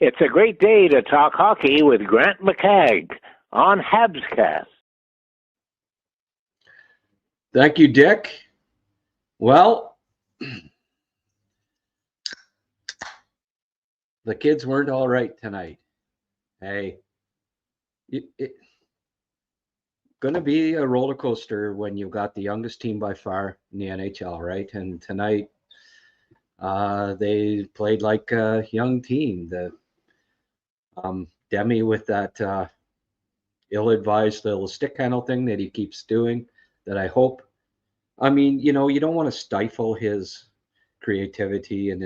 It's a great day to talk hockey with Grant McCagg on HabsCast. Thank you, Dick. Well, the kids weren't all right tonight. Hey, it's going to be a roller coaster when you've got the youngest team by far in the NHL, right? And tonight, they played like a young team. The Demi with that ill-advised little stick handle thing that he keeps doing, that I hope. I mean, you don't want to stifle his creativity and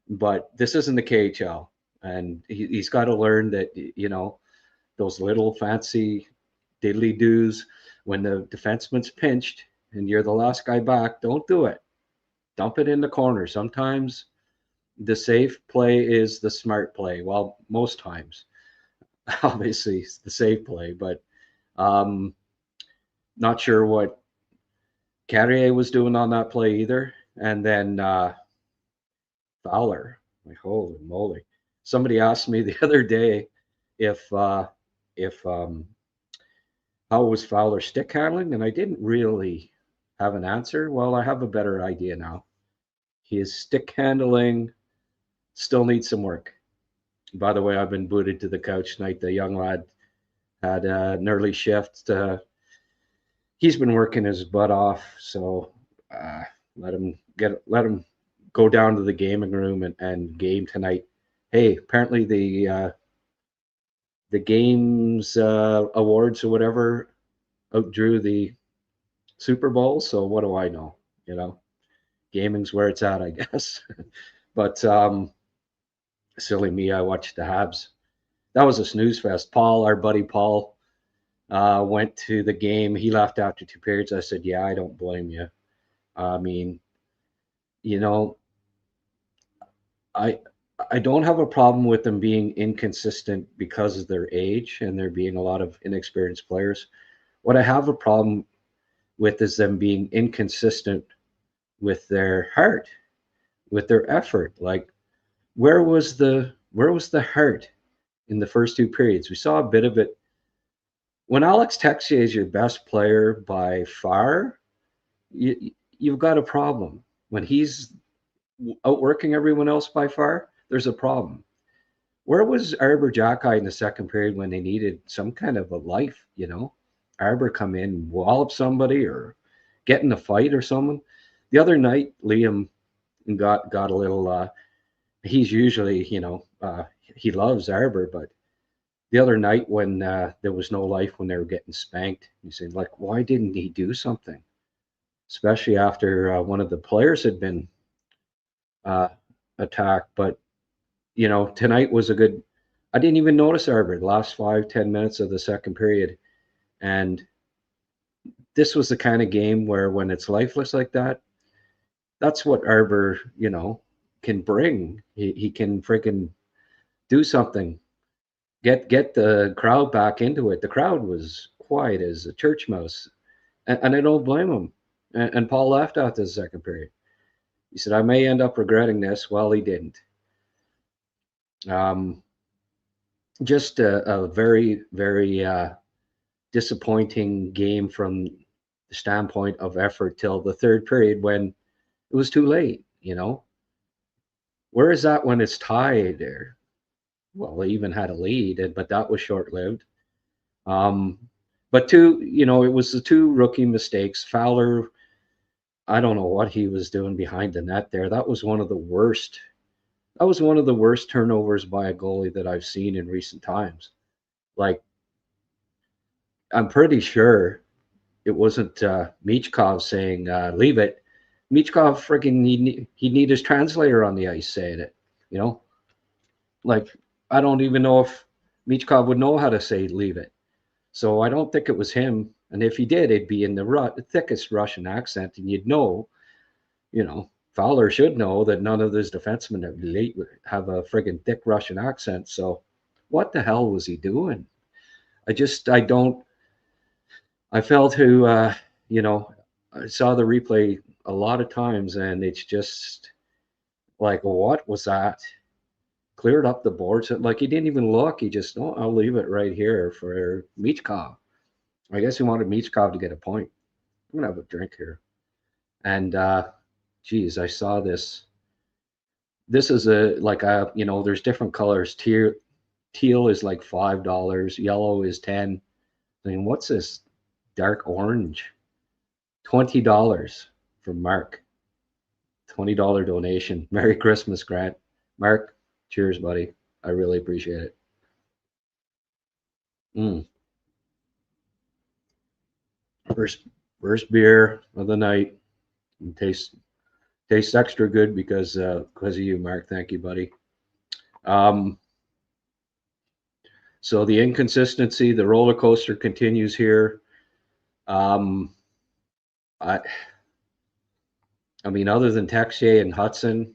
but this isn't the KHL, and he's got to learn that, those little fancy diddly doos, when the defenseman's pinched and you're the last guy back, don't do it. Dump it in the corner. Sometimes the safe play is the smart play. Well, most times, obviously, it's the safe play, but not sure what Carrier was doing on that play either. And then Fowler, like, holy moly. Somebody asked me the other day if how was Fowler stick handling, and I didn't really have an answer. Well, I have a better idea now. His stick handling still needs some work. By the way, I've been booted to the couch tonight. The young lad had an early shift. He's been working his butt off, so let him go down to the gaming room and game tonight. Hey, apparently the games awards or whatever outdrew the Super Bowl. So what do I know? Gaming's where it's at, I guess. But silly me, I watched the Habs. That was a snooze fest. Paul, our buddy Paul, went to the game. He left after 2 periods. I said, yeah, I don't blame you. I mean, I don't have a problem with them being inconsistent because of their age and there being a lot of inexperienced players. What I have a problem with is them being inconsistent with their heart, with their effort. Like, where was the heart in the first 2 periods? We saw a bit of it. When Alex Texier is your best player by far, you've got a problem. When he's outworking everyone else by far, there's a problem. Where was Arbor Jacki in the second period when they needed some kind of a life? Arbor come in, wallop somebody or get in a fight or someone. The other night, Liam got a little. He's usually, he loves Arbor, but the other night when there was no life, when they were getting spanked, he said, like, why didn't he do something? Especially after one of the players had been attacked. But tonight was a good. I didn't even notice Arbor the last 5-10 minutes of the second period, and this was the kind of game where when it's lifeless like that, that's what Arbor can bring. He can freaking do something. Get the crowd back into it. The crowd was quiet as a church mouse, and I don't blame him. And Paul laughed after the second period. He said, I may end up regretting this. Well, he didn't. Just a very, very disappointing game from the standpoint of effort till the third period when it was too late, Where is that when it's tied there? Well, they even had a lead, but that was short-lived. But it was the 2 rookie mistakes. Fowler, I don't know what he was doing behind the net there. That was one of the worst. That was one of the worst turnovers by a goalie that I've seen in recent times. Like, I'm pretty sure it wasn't Michkov saying, leave it. Michkov freaking, he'd need his translator on the ice saying it, Like, I don't even know if Michkov would know how to say leave it. So I don't think it was him. And if he did, it'd be in the thickest Russian accent. And you'd know, Fowler should know that none of his defensemen have a friggin' thick Russian accent. So what the hell was he doing? I felt I saw the replay a lot of times, and it's just like, what was that? cleared up the boards. Like he didn't even look. He just, oh, I'll leave it right here for Michkov. I guess he wanted Michkov to get a point. I'm gonna have a drink here. And geez, I saw this. This is there's different colors. Teal is like $5. Yellow is 10. I mean, what's this dark orange? $20 from Mark. $20 donation. Merry Christmas, Grant. Mark, cheers, buddy. I really appreciate it. First beer of the night. And tastes extra good because of you, Mark. Thank you, buddy. So the inconsistency, the roller coaster continues here. I mean, other than Texier and Hudson,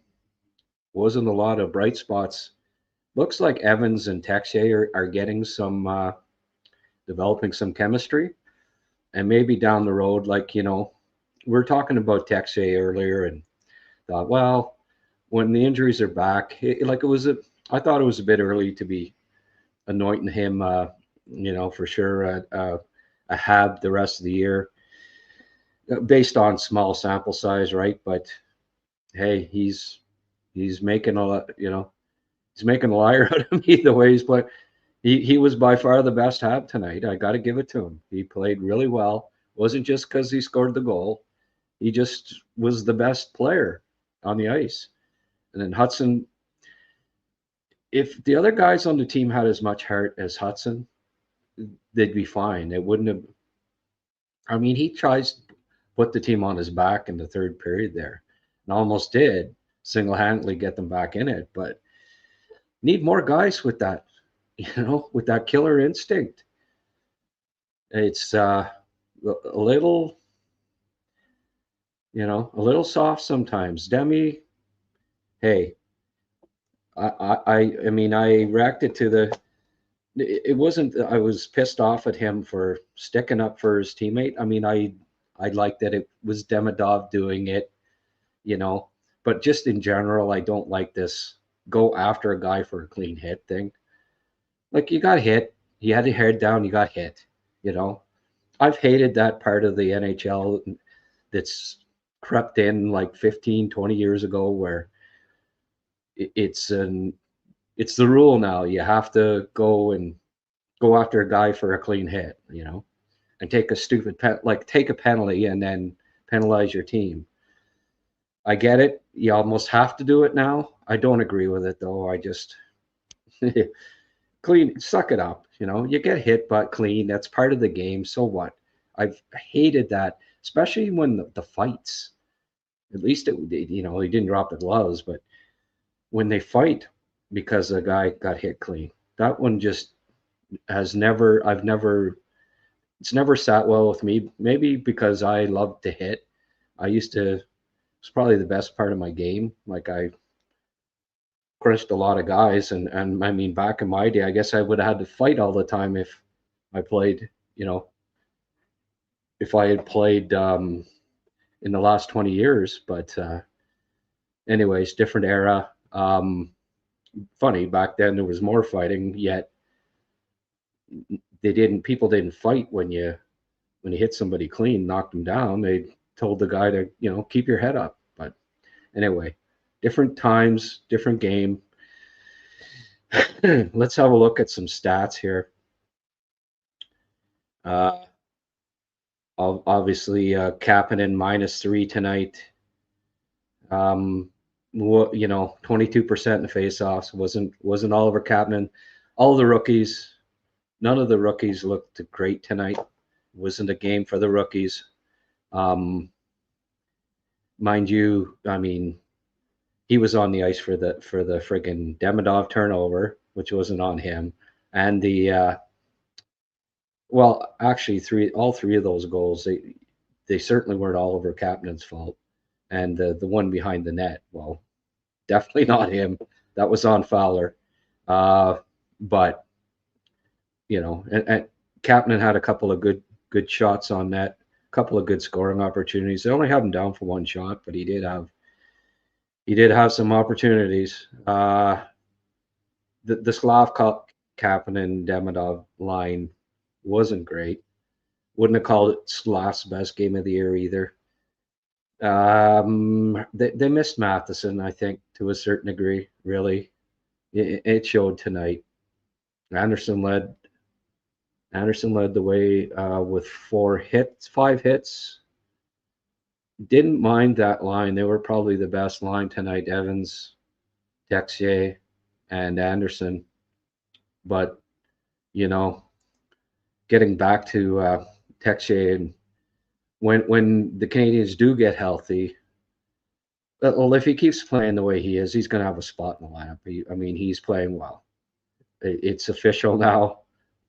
wasn't a lot of bright spots. Looks like Evans and Texier are getting some, developing some chemistry. And maybe down the road, like, we were talking about Texier earlier and thought, well, when the injuries are back, I thought it was a bit early to be anointing him, for sure, a Hab the rest of the year, based on small sample size, right? But hey, he's making a lot, he's making a liar out of me the way he's playing. He was by far the best Hab tonight. I got to give it to him. He played really well. Wasn't just because he scored the goal. He just was the best player on the ice. And then Hudson, if the other guys on the team had as much heart as Hudson, they'd be fine. It wouldn't have. I mean, he tries to put the team on his back in the third period there and almost did single-handedly get them back in it. But need more guys with that, with that killer instinct. It's a little soft sometimes. Demi, hey, I mean, I reacted to it wasn't, I was pissed off at him for sticking up for his teammate. I mean, I like that it was Demidov doing it, but just in general, I don't like this go after a guy for a clean hit thing. Like, you got hit, you had your head down, you got hit, I've hated that part of the NHL that's crept in like 15, 20 years ago, where it's the rule now. You have to go after a guy for a clean hit, and take a take a penalty and then penalize your team. I get it. You almost have to do it now. I don't agree with it though. I just suck it up. You get hit, but clean. That's part of the game. So what? I've hated that, especially when the fights. At least he didn't drop the gloves, but when they fight because a guy got hit clean, that one just it's never sat well with me. Maybe because I love to hit. It's probably the best part of my game. Like, I crushed a lot of guys, and I mean, back in my day, I guess I would have had to fight all the time if I played, if I had played in the last 20 years. But anyways, different era. Funny, back then there was more fighting, yet people didn't fight when you hit somebody clean, knocked them down. They told the guy to, keep your head up. But anyway, different times, different game. Let's have a look at some stats here. Obviously, Kapanen -3 tonight. 22% in the faceoffs. Wasn't Oliver Kapanen. All the rookies, none of the rookies looked great tonight. Wasn't a game for the rookies. Mind you, I mean, he was on the ice for the friggin' Demidov turnover, which wasn't on him, and actually all three of those goals, they certainly weren't Oliver Kapanen's fault. And the one behind the net, well, definitely not him. That was on Fowler. But and Kapanen had a couple of good shots on net, a couple of good scoring opportunities. They only had him down for one shot, but he did have some opportunities. the Slavkov, Kapanen, Demidov line wasn't great. Wouldn't have called it Slav's best game of the year either. They missed Matheson, I think, to a certain degree. Really, it showed tonight. Anderson led the way with 5 hits. Didn't mind that line. They were probably the best line tonight. Evans, Texier, and Anderson. But getting back to Texier, and when the Canadians do get healthy, well, if he keeps playing the way he is, he's going to have a spot in the lineup. He's playing well. It's official now.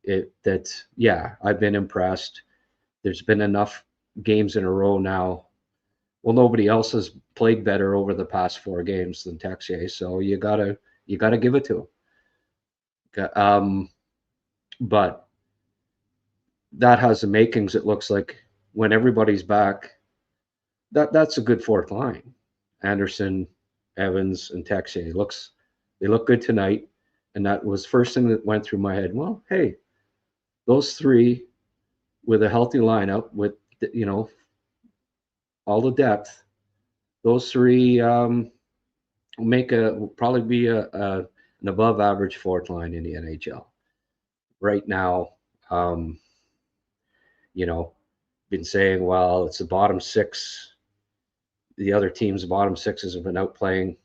I've been impressed. There's been enough games in a row now. Well, nobody else has played better over the past 4 games than Texier, so you gotta give it to him. But that has the makings. It looks like when everybody's back, that's a good 4th line. Anderson, Evans, and Texier. They look good tonight, and that was the first thing that went through my head. Well, hey, those 3 with a healthy lineup, with all the depth, those 3 probably be an above average 4th line in the NHL right now. Been saying, well, it's the bottom 6. The other teams' bottom 6s have been outplaying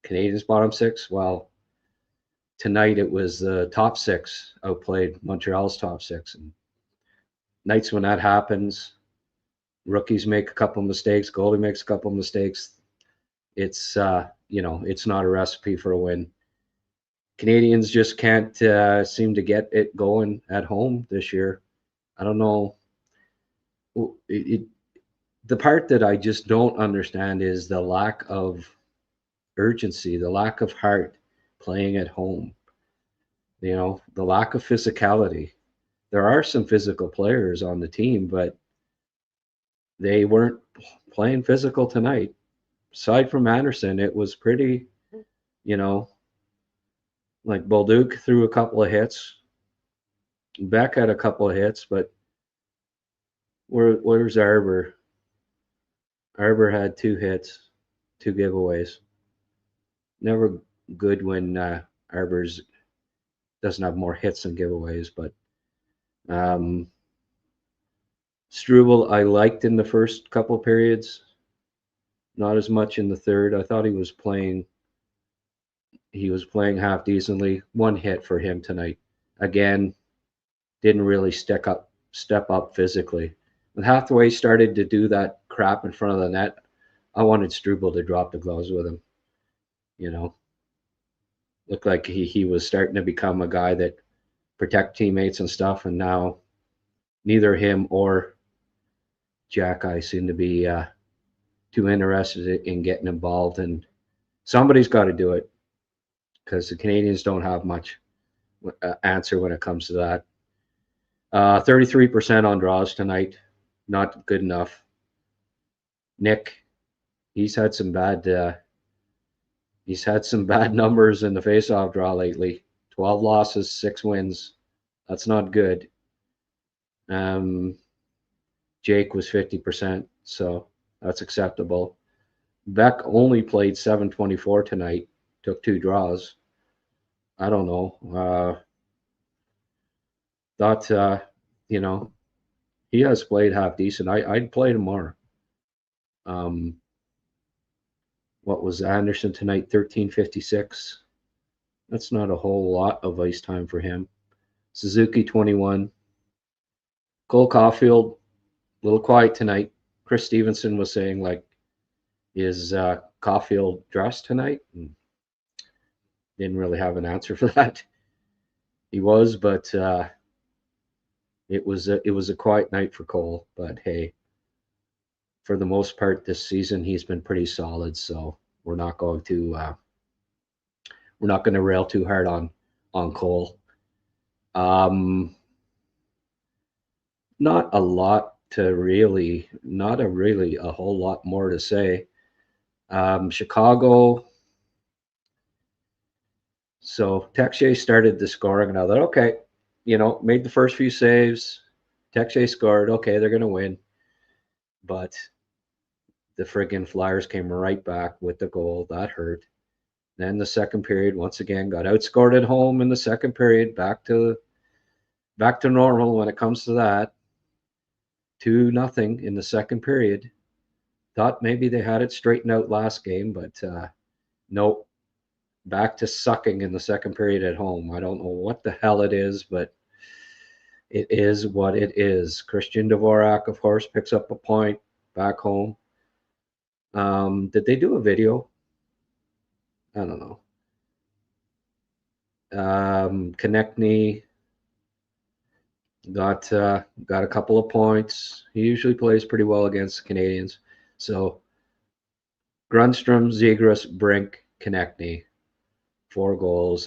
Canadians' bottom 6. Well, tonight it was the top 6 outplayed Montreal's top 6. And nights when that happens, rookies make a couple of mistakes, goalie makes a couple of mistakes. It's it's not a recipe for a win. Canadians just can't seem to get it going at home this year. I don't know. The part that I just don't understand is the lack of urgency, the lack of heart playing at home. The lack of physicality. There are some physical players on the team, but they weren't playing physical tonight. Aside from Anderson, it was pretty, like Bolduc threw a couple of hits. Beck had a couple of hits, but where's Arbor? Arbor had 2 hits, 2 giveaways. Never good when Arbor's doesn't have more hits than giveaways, but Struble I liked in the first couple periods, not as much in the third. I thought he was playing half decently. 1 hit for him tonight. Again, didn't really step up physically. When Hathaway started to do that crap in front of the net, I wanted Struble to drop the gloves with him. Looked like he was starting to become a guy that protect teammates and stuff, and now neither him or Jack I seem to be too interested in getting involved, and somebody's got to do it because the Canadians don't have much answer when it comes to that. 33% on draws tonight, not good enough. Nick, he's had some bad numbers in the faceoff draw lately. 12 losses, 6 wins. That's not good. Jake was 50%, so that's acceptable. Beck only played 724 tonight, took 2 draws. I don't know. Thought, he has played half decent. I'd play him more. What was Anderson tonight? 13:56. That's not a whole lot of ice time for him. Suzuki 21. Cole Caulfield, a little quiet tonight. Chris Stevenson was saying, like, is Caulfield dressed tonight? And didn't really have an answer for that. He was, but it was a quiet night for Cole. But hey, for the most part this season he's been pretty solid, so we're not going to rail too hard on Cole. Not a whole lot more to say. Chicago So Texier started the scoring, and I thought, okay, made the first few saves. Texier scored. Okay, they're going to win. But the friggin' Flyers came right back with the goal. That hurt. Then the second period, once again, got outscored at home in the second period. Back to normal when it comes to that. 2-0 in the second period. Thought maybe they had it straightened out last game, but nope. Back to sucking in the second period at home. I don't know what the hell it is, but it is what it is. Christian Dvorak, of course, picks up a point back home. Did they do a video? I don't know. Konechny got a couple of points. He usually plays pretty well against the Canadians. So Grundstrom, Zegras, Brink, Konechny, 4 goals.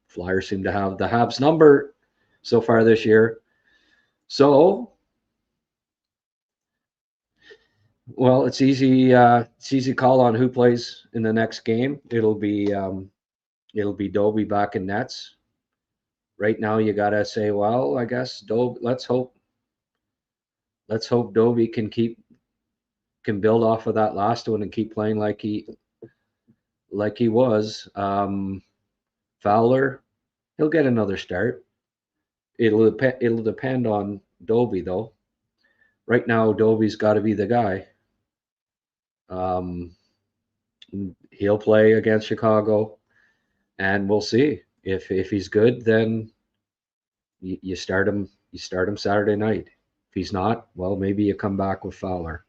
Flyers seem to have the Habs number so far this year. So, well, it's easy. It's easy call on who plays in the next game. It'll be Doby back in nets. Right now, you gotta say, well, I guess Doby. Let's hope Doby can build off of that last one and keep playing like he was. Fowler, he'll get another start. It'll depend on Doby though. Right now, Doby's got to be the guy. He'll play against Chicago, and we'll see if he's good. Then you start him. You start him Saturday night. If he's not, well, maybe you come back with Fowler.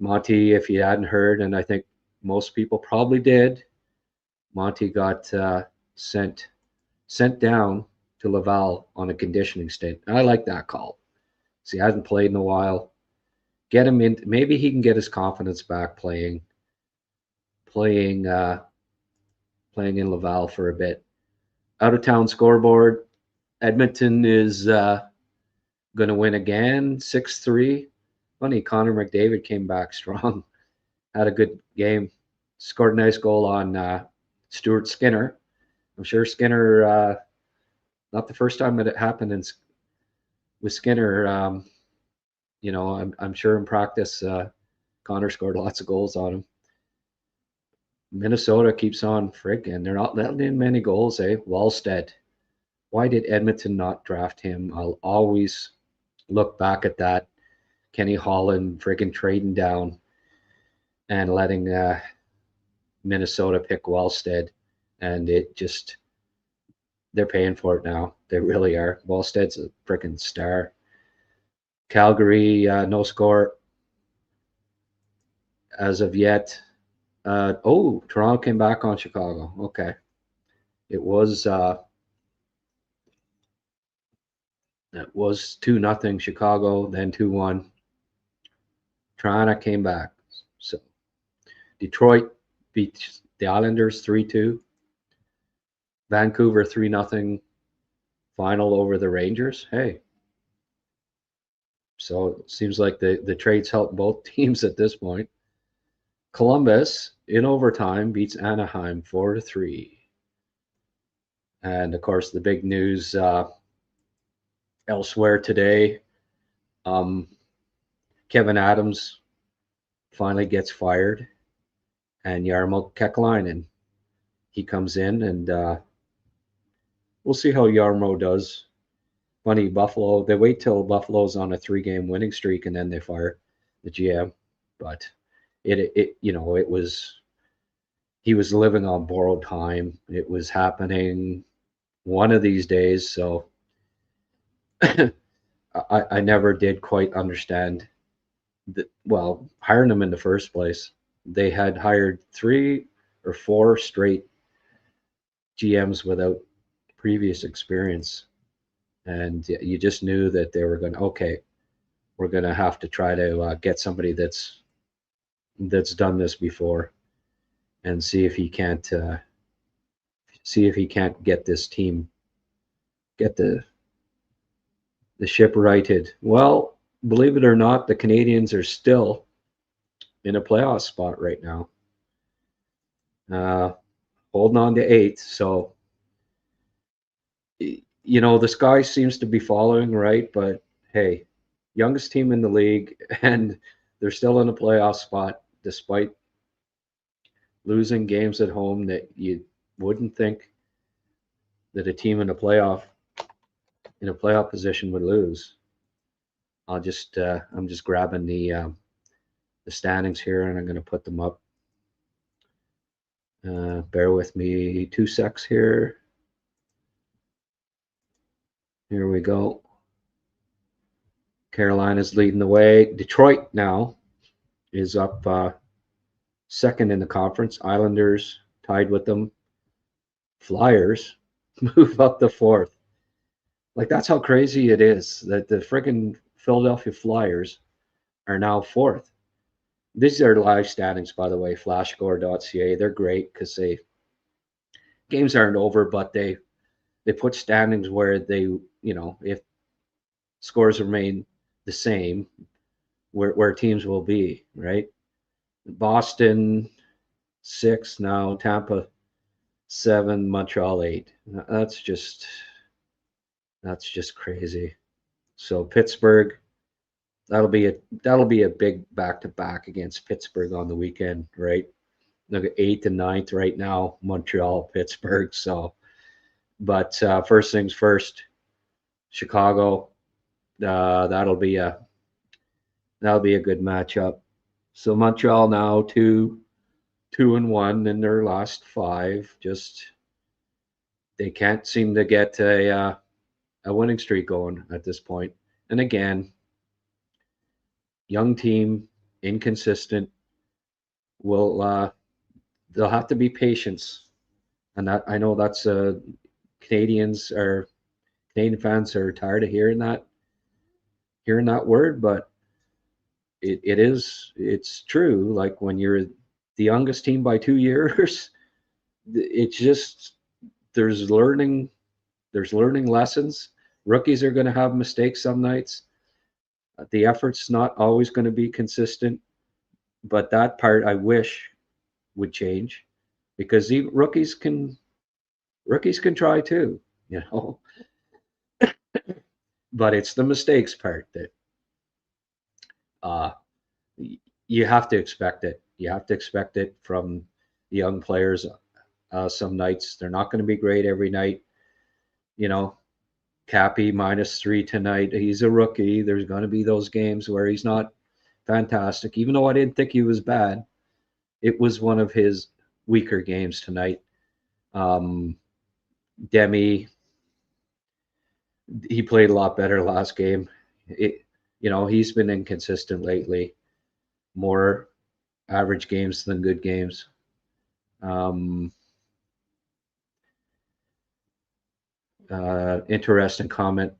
Monty, if you hadn't heard, and I think most people probably did, Monty got sent down to Laval on a conditioning stint. I like that call. See, he hasn't played in a while. Get him in. Maybe he can get his confidence back playing in Laval for a bit. Out of town scoreboard. Edmonton is going to win again, 6-3. Funny, Connor McDavid came back strong. Had a good game. Scored a nice goal on Stuart Skinner. I'm sure Skinner, not the first time that it happened with Skinner. I'm sure in practice, Connor scored lots of goals on him. Minnesota keeps on friggin'. They're not letting in many goals, eh? Wallstead. Why did Edmonton not draft him? I'll always look back at that. Kenny Holland friggin' trading down and letting Minnesota pick Wallstead. And they're paying for it now. They really are. Wallstead's a friggin' star. Calgary, no score as of yet. Toronto came back on Chicago. Okay. It was 2-0 Chicago, then 2-1. Toronto came back. So Detroit beat the Islanders 3-2. Vancouver 3-0 final over the Rangers. Hey. So it seems like the trades help both teams at this point. Columbus in overtime beats Anaheim 4-3. And of course, the big news elsewhere today, Kevin Adams finally gets fired, and Jarmo Kekalainen, he comes in, and we'll see how Jarmo does. Funny, Buffalo, they wait till Buffalo's on a 3-game winning streak and then they fire the GM. But he was living on borrowed time. It was happening one of these days. So I never did quite understand hiring him in the first place. They had hired 3 or 4 straight GMs without previous experience. And you just knew that they were going to, we're going to have to try to get somebody that's done this before, and see if he can't get this team, get the ship righted. Well, believe it or not, the Canadians are still in a playoff spot right now. holding on to 8th. So, the sky seems to be falling, right? But hey, youngest team in the league, and they're still in a playoff spot despite losing games at home that you wouldn't think that a team in a playoff position would lose. I'm just grabbing the standings here, and I'm going to put them up. Bear with me 2 secs here. Here we go. Carolina's leading the way. Detroit now is up second in the conference. Islanders tied with them. Flyers move up to 4th. Like, that's how crazy it is that the friggin' Philadelphia Flyers are now 4th. These are live standings, by the way, flashscore.ca. They're great because games aren't over, but they put standings where they, if scores remain the same, where teams will be, right? Boston 6 now, Tampa 7, Montreal 8. That's just crazy. So Pittsburgh, that'll be a big back-to-back against Pittsburgh on the weekend, right? Look at 8th and 9th right now, Montreal, Pittsburgh. So, but first things first, Chicago. That'll be a good matchup. So Montreal now 2-1 in their last 5. Just they can't seem to get a winning streak going at this point. And again, young team, inconsistent. They'll have to be patience, and that I know that's Canadian fans are tired of hearing that word, but it's true. Like, when you're the youngest team by 2 years, it's just there's learning lessons. Rookies are going to have mistakes some nights. The effort's not always going to be consistent, but that part I wish would change, because rookies can try too, but it's the mistakes part that you have to expect it. You have to expect it from the young players. Some nights they're not going to be great every night. Cappy -3 tonight. He's a rookie. There's going to be those games where he's not fantastic. Even though I didn't think he was bad, it was one of his weaker games tonight. Demi, he played a lot better last game. He's been inconsistent lately. More average games than good games. Interesting comment.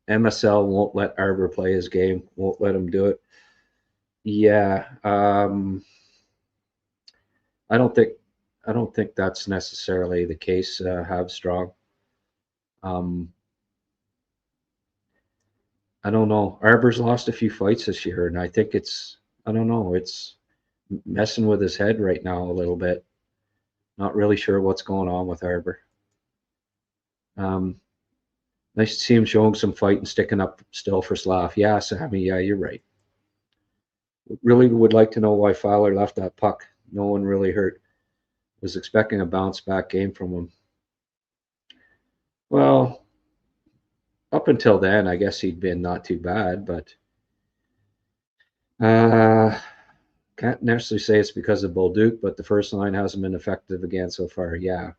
MSL won't let Arbor play his game. Won't let him do it. Yeah. I don't think that's necessarily the case. Habstrong. I don't know. Arbor's lost a few fights this year, and I think it's messing with his head right now a little bit. Not really sure what's going on with Arbor. Nice to see him showing some fight and sticking up still for Slav. Yeah, Sammy, yeah, you're right. Really would like to know why Fowler left that puck. No one really hurt. Was expecting a bounce back game from him. Well, up until then, I guess he'd been not too bad, but can't necessarily say it's because of Bolduc, but the first line hasn't been effective again so far. Yeah,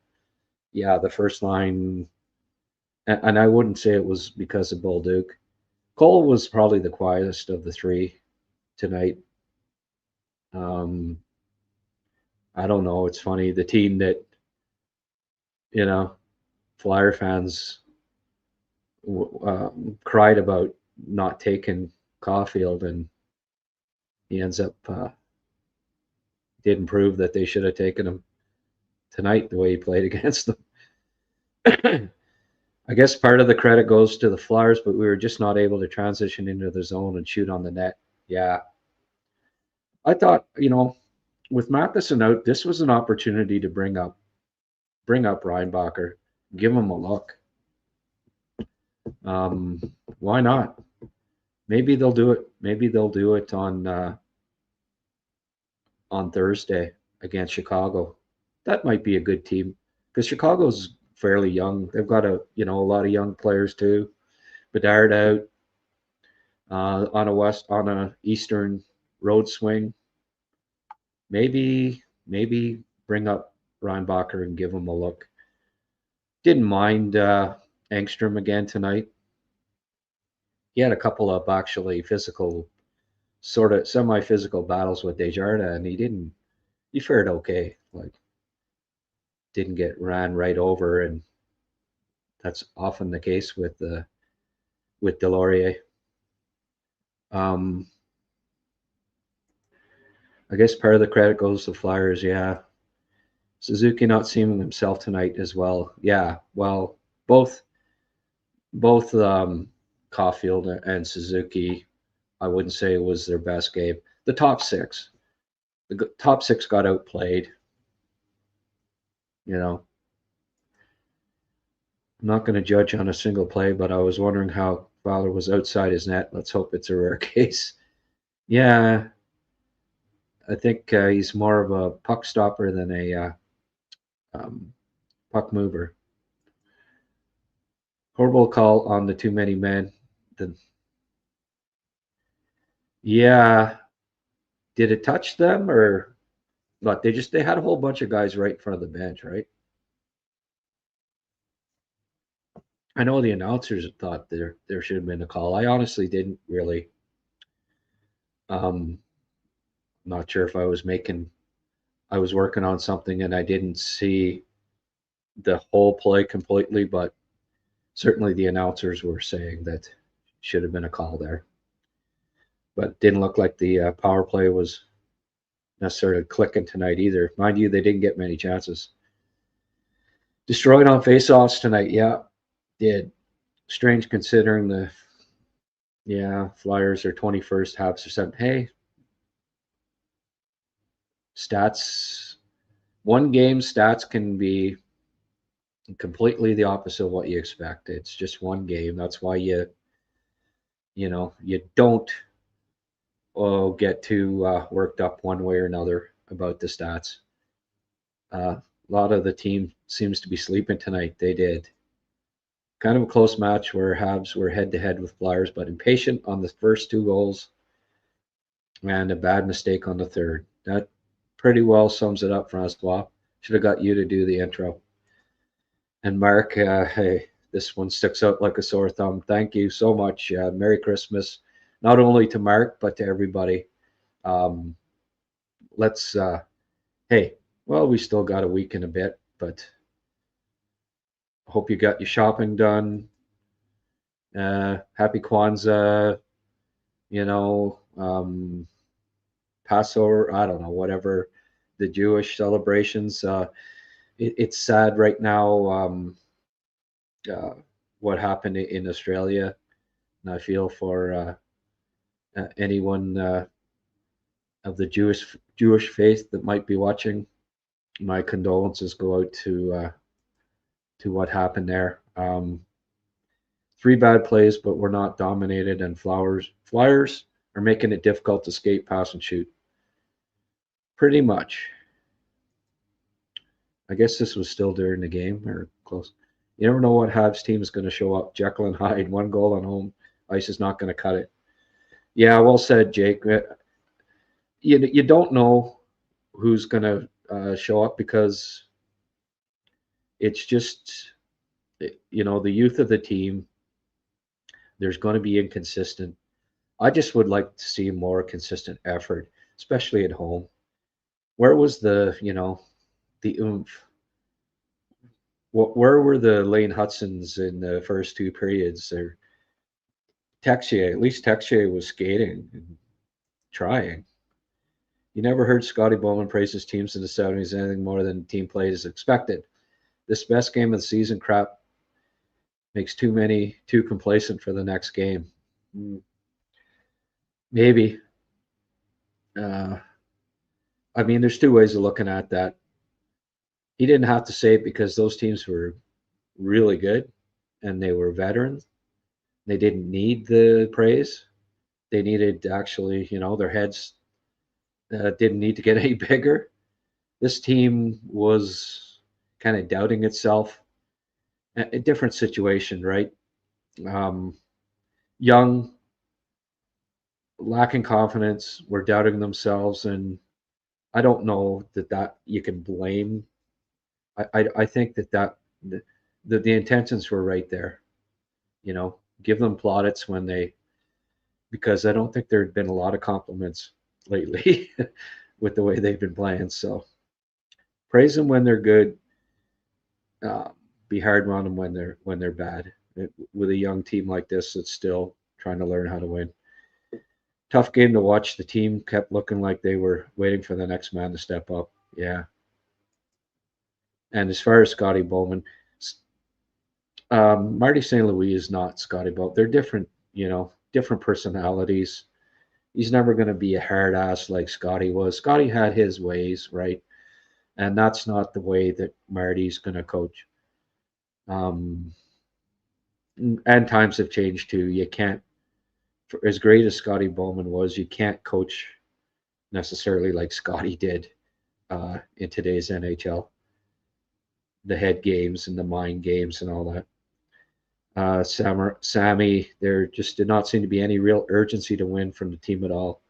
the first line, and I wouldn't say it was because of Bolduc. Cole was probably the quietest of the 3 tonight. I don't know. It's funny. The team that, Flyer fans cried about not taking Caulfield, and he ends up didn't prove that they should have taken him tonight the way he played against them. I guess part of the credit goes to the Flyers, but we were just not able to transition into the zone and shoot on the net. Yeah. I thought, with Matheson out, this was an opportunity to bring up bring up Reinbacher, give him a look. Why not? Maybe they'll do it. Maybe they'll do it on Thursday against Chicago. That might be a good team because Chicago's fairly young. They've got a lot of young players too. Bedard out on a Eastern road swing. Maybe bring up Reinbacher and give him a look. Didn't mind Engstrom again tonight. He had a couple of actually physical, sort of semi-physical battles with Desjardins, and he fared okay. Like, didn't get ran right over, and that's often the case with Delorier. I guess part of the credit goes to Flyers. Yeah, Suzuki not seeing himself tonight as well. Yeah, well, both Caulfield and Suzuki, I wouldn't say it was their best game. The top six got outplayed. I'm not going to judge on a single play, but I was wondering how Fowler was outside his net. Let's hope it's a rare case. Yeah, I think he's more of a puck stopper than a puck mover. Horrible call on the too many men. Yeah, did it touch them or what? They had a whole bunch of guys right in front of the bench, right? I know the announcers thought there should have been a call. I honestly didn't really. Not sure if I was working on something and I didn't see the whole play completely, but certainly the announcers were saying that should have been a call there. But it didn't look like the power play was necessarily clicking tonight either. Mind you, they didn't get many chances. Destroyed on faceoffs tonight, yeah, did. Strange considering Flyers are 21st, Habs are 7th. Hey, stats, one game stats can be completely the opposite of what you expect. It's just one game. That's why you don't get too worked up one way or another about the stats. A lot of the team seems to be sleeping tonight. They did. Kind of a close match where Habs were head-to-head with Flyers, but impatient on the first two goals and a bad mistake on the third. That pretty well sums it up, Francois. Should have got you to do the intro. And Mark, hey, this one sticks out like a sore thumb. Thank you so much. Merry Christmas, not only to Mark, but to everybody. We still got a week and a bit, but hope you got your shopping done. Happy Kwanzaa, Passover, I don't know, whatever the Jewish celebrations. It's sad right now what happened in Australia, and I feel for anyone of the Jewish faith that might be watching. My condolences go out to what happened there. 3 bad plays, but we're not dominated, and Flyers are making it difficult to skate, pass, and shoot. Pretty much. I guess this was still during the game or close. You never know what Habs team is going to show up. Jekyll and Hyde, 1 goal on home ice is not going to cut it. Yeah, well said, Jake. You don't know who's going to show up because it's just, the youth of the team. There's going to be inconsistent. I just would like to see more consistent effort, especially at home. Where was the oomph? Where were the Lane Hudsons in the first 2 periods? Or at least Texier was skating and trying. You never heard Scotty Bowman praise his teams in the 70s anything more than team play is expected. This best game of the season crap makes too complacent for the next game. Maybe. There's 2 ways of looking at that. He didn't have to say it because those teams were really good and they were veterans. They didn't need the praise. They needed actually, their heads didn't need to get any bigger. This team was kind of doubting itself. A different situation, right? Um, Young, lacking confidence, were doubting themselves, and I don't know that you can blame. I think that the intentions were right there. Give them plaudits when they, because I don't think there had been a lot of compliments lately with the way they've been playing. So praise them when they're good. Uh, be hard on them when they're bad. With a young team like this that's still trying to learn how to win. Tough game to watch. The team kept looking like they were waiting for the next man to step up. Yeah. And as far as Scotty Bowman, Marty St. Louis is not Scotty Bowman. They're different, different personalities. He's never going to be a hard ass like Scotty was. Scotty had his ways, right? And that's not the way that Marty's going to coach. Um, and times have changed too. You can't, for as great as Scotty Bowman was, you can't coach necessarily like Scotty did in today's NHL. The head games and the mind games and all that. Sammy, there just did not seem to be any real urgency to win from the team at all.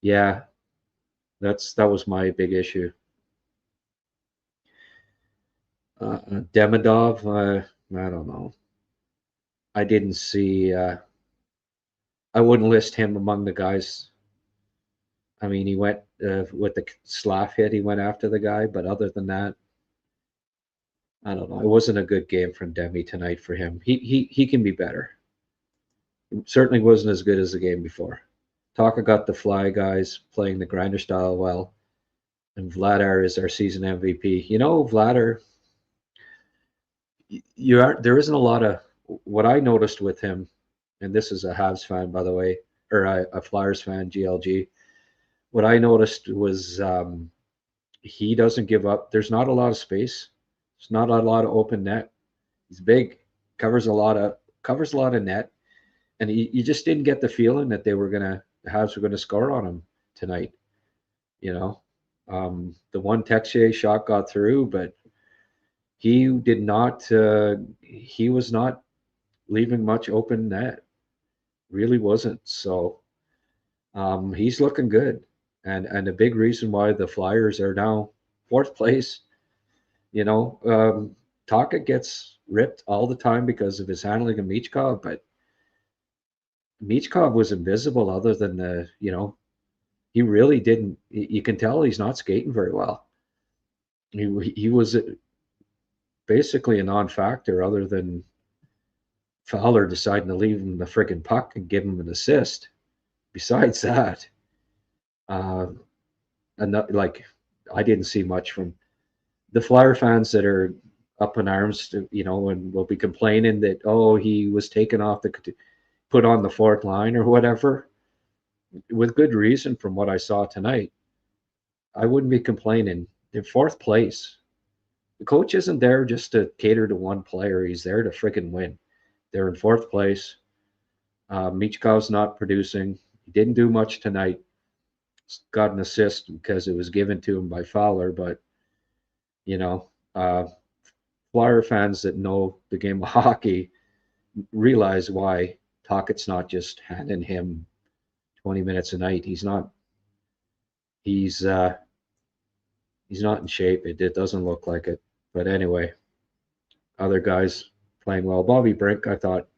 Yeah, that was my big issue. Demidov, I don't know. I didn't see. I wouldn't list him among the guys. I mean, he went with the slap hit. He went after the guy, but other than that, I don't know. It wasn't a good game from Demi tonight for him. He can be better. It certainly wasn't as good as the game before. Taka got the fly guys playing the grinder style well, and Vladar is our season MVP. Vladar, there isn't a lot of what I noticed with him, and this is a Habs fan, by the way, or a Flyers fan, GLG. What I noticed was he doesn't give up. There's not a lot of space. There's not a lot of open net. He's big, covers a lot of net, and you just didn't get the feeling that the Habs were gonna score on him tonight. The one Texier shot got through, but he did not. He was not leaving much open net. Really wasn't. So he's looking good, and a big reason why the Flyers are now fourth place. Taka gets ripped all the time because of his handling of Michkov, but Michkov was invisible other than he really didn't. You can tell he's not skating very well. He was basically a non-factor other than Fowler deciding to leave him the friggin' puck and give him an assist. Besides that, I didn't see much from the Flyer fans that are up in arms, and will be complaining that, he was taken off put on the fourth line or whatever, with good reason from what I saw tonight. I wouldn't be complaining. They're fourth place. The coach isn't there just to cater to one player. He's there to freaking win. They're in fourth place. Michkov's not producing. He didn't do much tonight. Got an assist because it was given to him by Fowler, but Flyer fans that know the game of hockey realize why Tockett's not just handing him 20 minutes a night. He's not. He's not in shape. It doesn't look like it. But anyway, other guys playing well. Bobby Brink, I thought,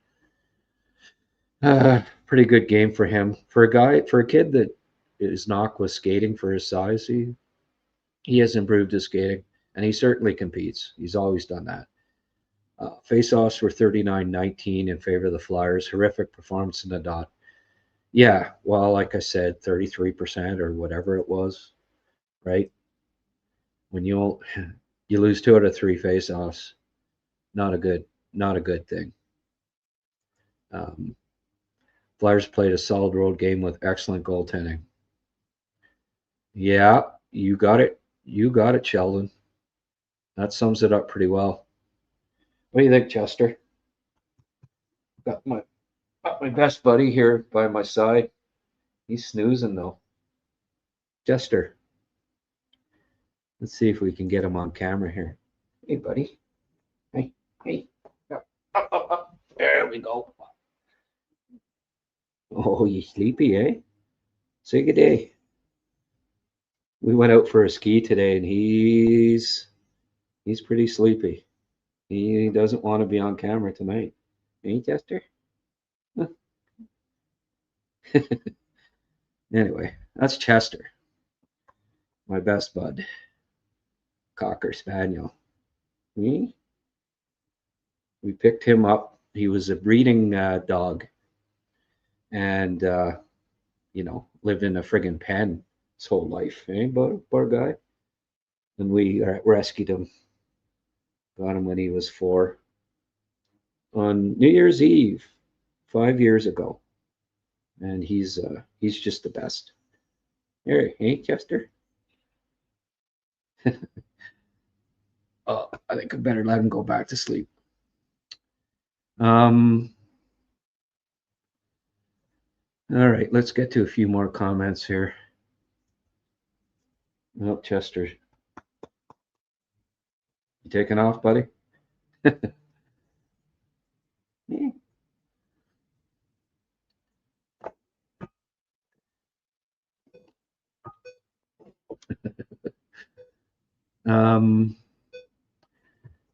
pretty good game for him. For a kid that is knock with skating for his size, he has improved his skating, and he certainly competes. He's always done that. Face-offs were 39-19 in favor of the Flyers. Horrific performance in the dot. Yeah, well, like I said, 33% or whatever it was, right? When you lose 2 out of 3 face-offs, not a good thing. Flyers played a solid road game with excellent goaltending. Yeah, you got it. You got it, Sheldon. That sums it up pretty well. What do you think, Chester? Got my best buddy here by my side. He's snoozing though. Chester, let's see if we can get him on camera here. Hey, buddy. Hey, hey. Up. There we go. Oh, you sleepy, eh? Say good day. We went out for a ski today, and he's pretty sleepy. He doesn't want to be on camera tonight. Hey, Chester? Huh. Anyway, that's Chester, my best bud, Cocker Spaniel. We picked him up. He was a breeding dog, and lived in a friggin' pen his whole life. Eh, poor guy. And we rescued him. Got him when he was 4 on New Year's Eve 5 years ago, and he's just the best. Here, hey, Chester. Oh, I think I better let him go back to sleep. All right, let's get to a few more comments here. Oh, Chester, you taking off, buddy?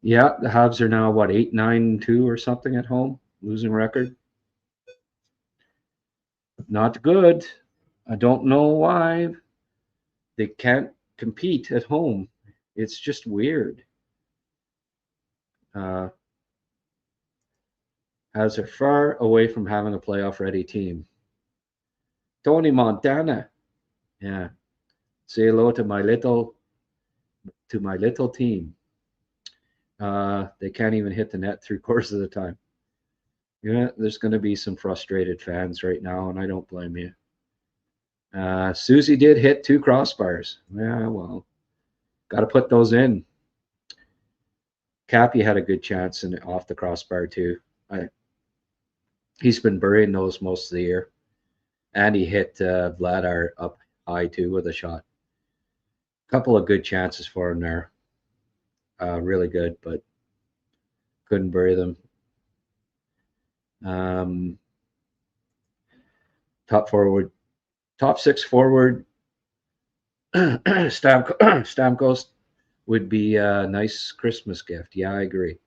Yeah, the Habs are now what, 8-9-2 or something at home, losing record. Not good. I don't know why they can't compete at home. It's just weird. Habs are far away from having a playoff-ready team. Tony Montana, yeah. Say hello to my little team. They can't even hit the net 3/4 of the time. Yeah, there's going to be some frustrated fans right now, and I don't blame you. Susie did hit 2 crossbars. Yeah, well, got to put those in. Cappy had a good chance and off the crossbar too. He's been burying those most of the year, and he hit Vladar up high too with a shot. Couple of good chances for him there. Really good, but couldn't bury them. Top 6 forward, Stamkos would be a nice Christmas gift. Yeah, I agree.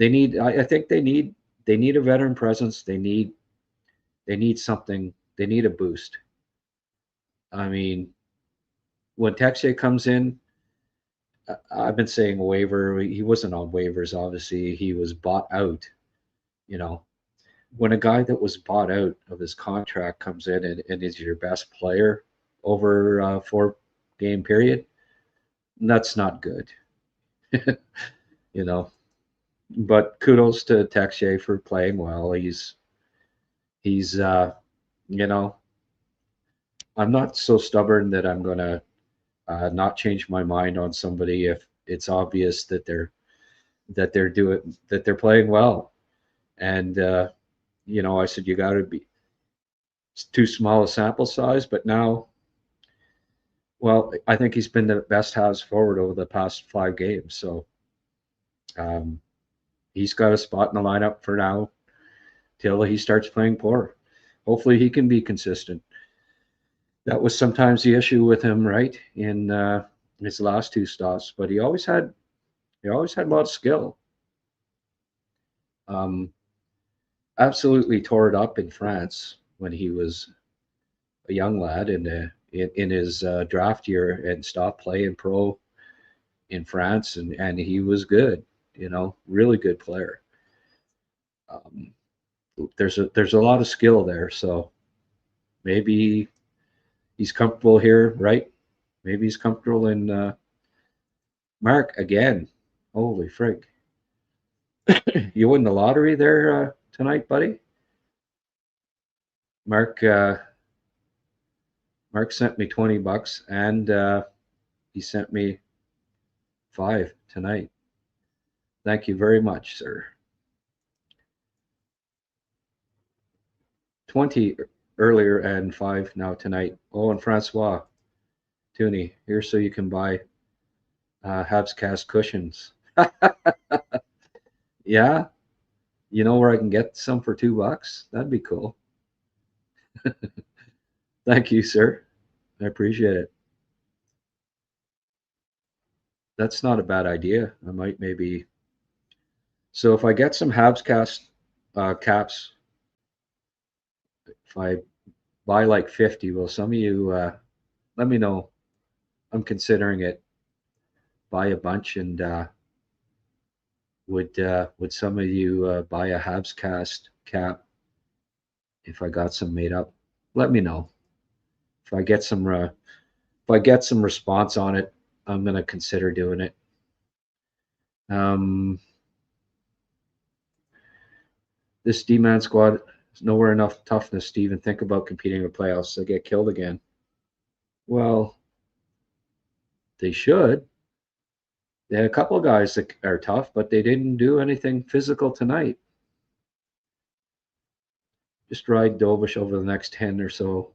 I think they need a veteran presence. They need something. They need a boost. I mean, when Texier comes in, I've been saying waiver. He wasn't on waivers, obviously. He was bought out. When a guy that was bought out of his contract comes in and is your best player over a 4-game period, that's not good. But kudos to Texier for playing well. He's I'm not so stubborn that I'm gonna not change my mind on somebody if it's obvious that they're playing well. And I said you got to be. It's too small a sample size, but now, well, I think he's been the best Habs forward over the past 5 games. So he's got a spot in the lineup for now till he starts playing poor. Hopefully he can be consistent. That was sometimes the issue with him, right, in his last 2 stops. But he always had a lot of skill. Absolutely tore it up in France when he was a young lad in his draft year and stopped playing pro in France, and he was good. Really good player. There's a lot of skill there, so maybe he's comfortable here, right? Maybe he's comfortable in Mark again. Holy frig. You win the lottery there tonight, buddy? Mark sent me $20 and he sent me 5 tonight. Thank you very much, sir. 20 earlier and 5 now tonight. Oh, and Francois Tooney, here so you can buy HabsCast cushions. Yeah, you know where I can get some for $2? That'd be cool. Thank you, sir. I appreciate it. That's not a bad idea. I might maybe. So if I get some HabsCast caps, if I buy like 50, will some of you let me know? I'm considering it. Buy a bunch, and would some of you buy a HabsCast cap if I got some made up? Let me know. If I get some response on it, I'm gonna consider doing it. This D-man squad is nowhere enough toughness to even think about competing in playoffs. They get killed again. Well, they should. They had a couple of guys that are tough, but they didn't do anything physical tonight. Just ride Dovish over the next 10 or so.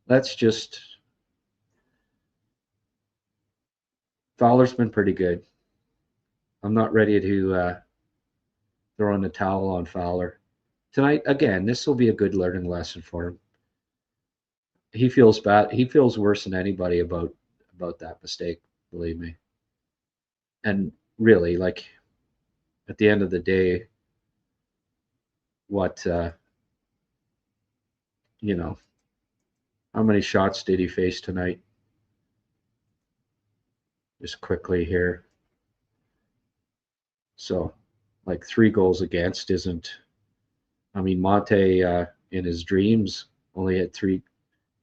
Let's just. Fowler's been pretty good. I'm not ready to throw in the towel on Fowler. Tonight, again, this will be a good learning lesson for him. He feels bad. He feels worse than anybody about that mistake, believe me. And really, like, at the end of the day, what, how many shots did he face tonight? Just quickly here. So, like, 3 goals against isn't. I mean, Monte in his dreams only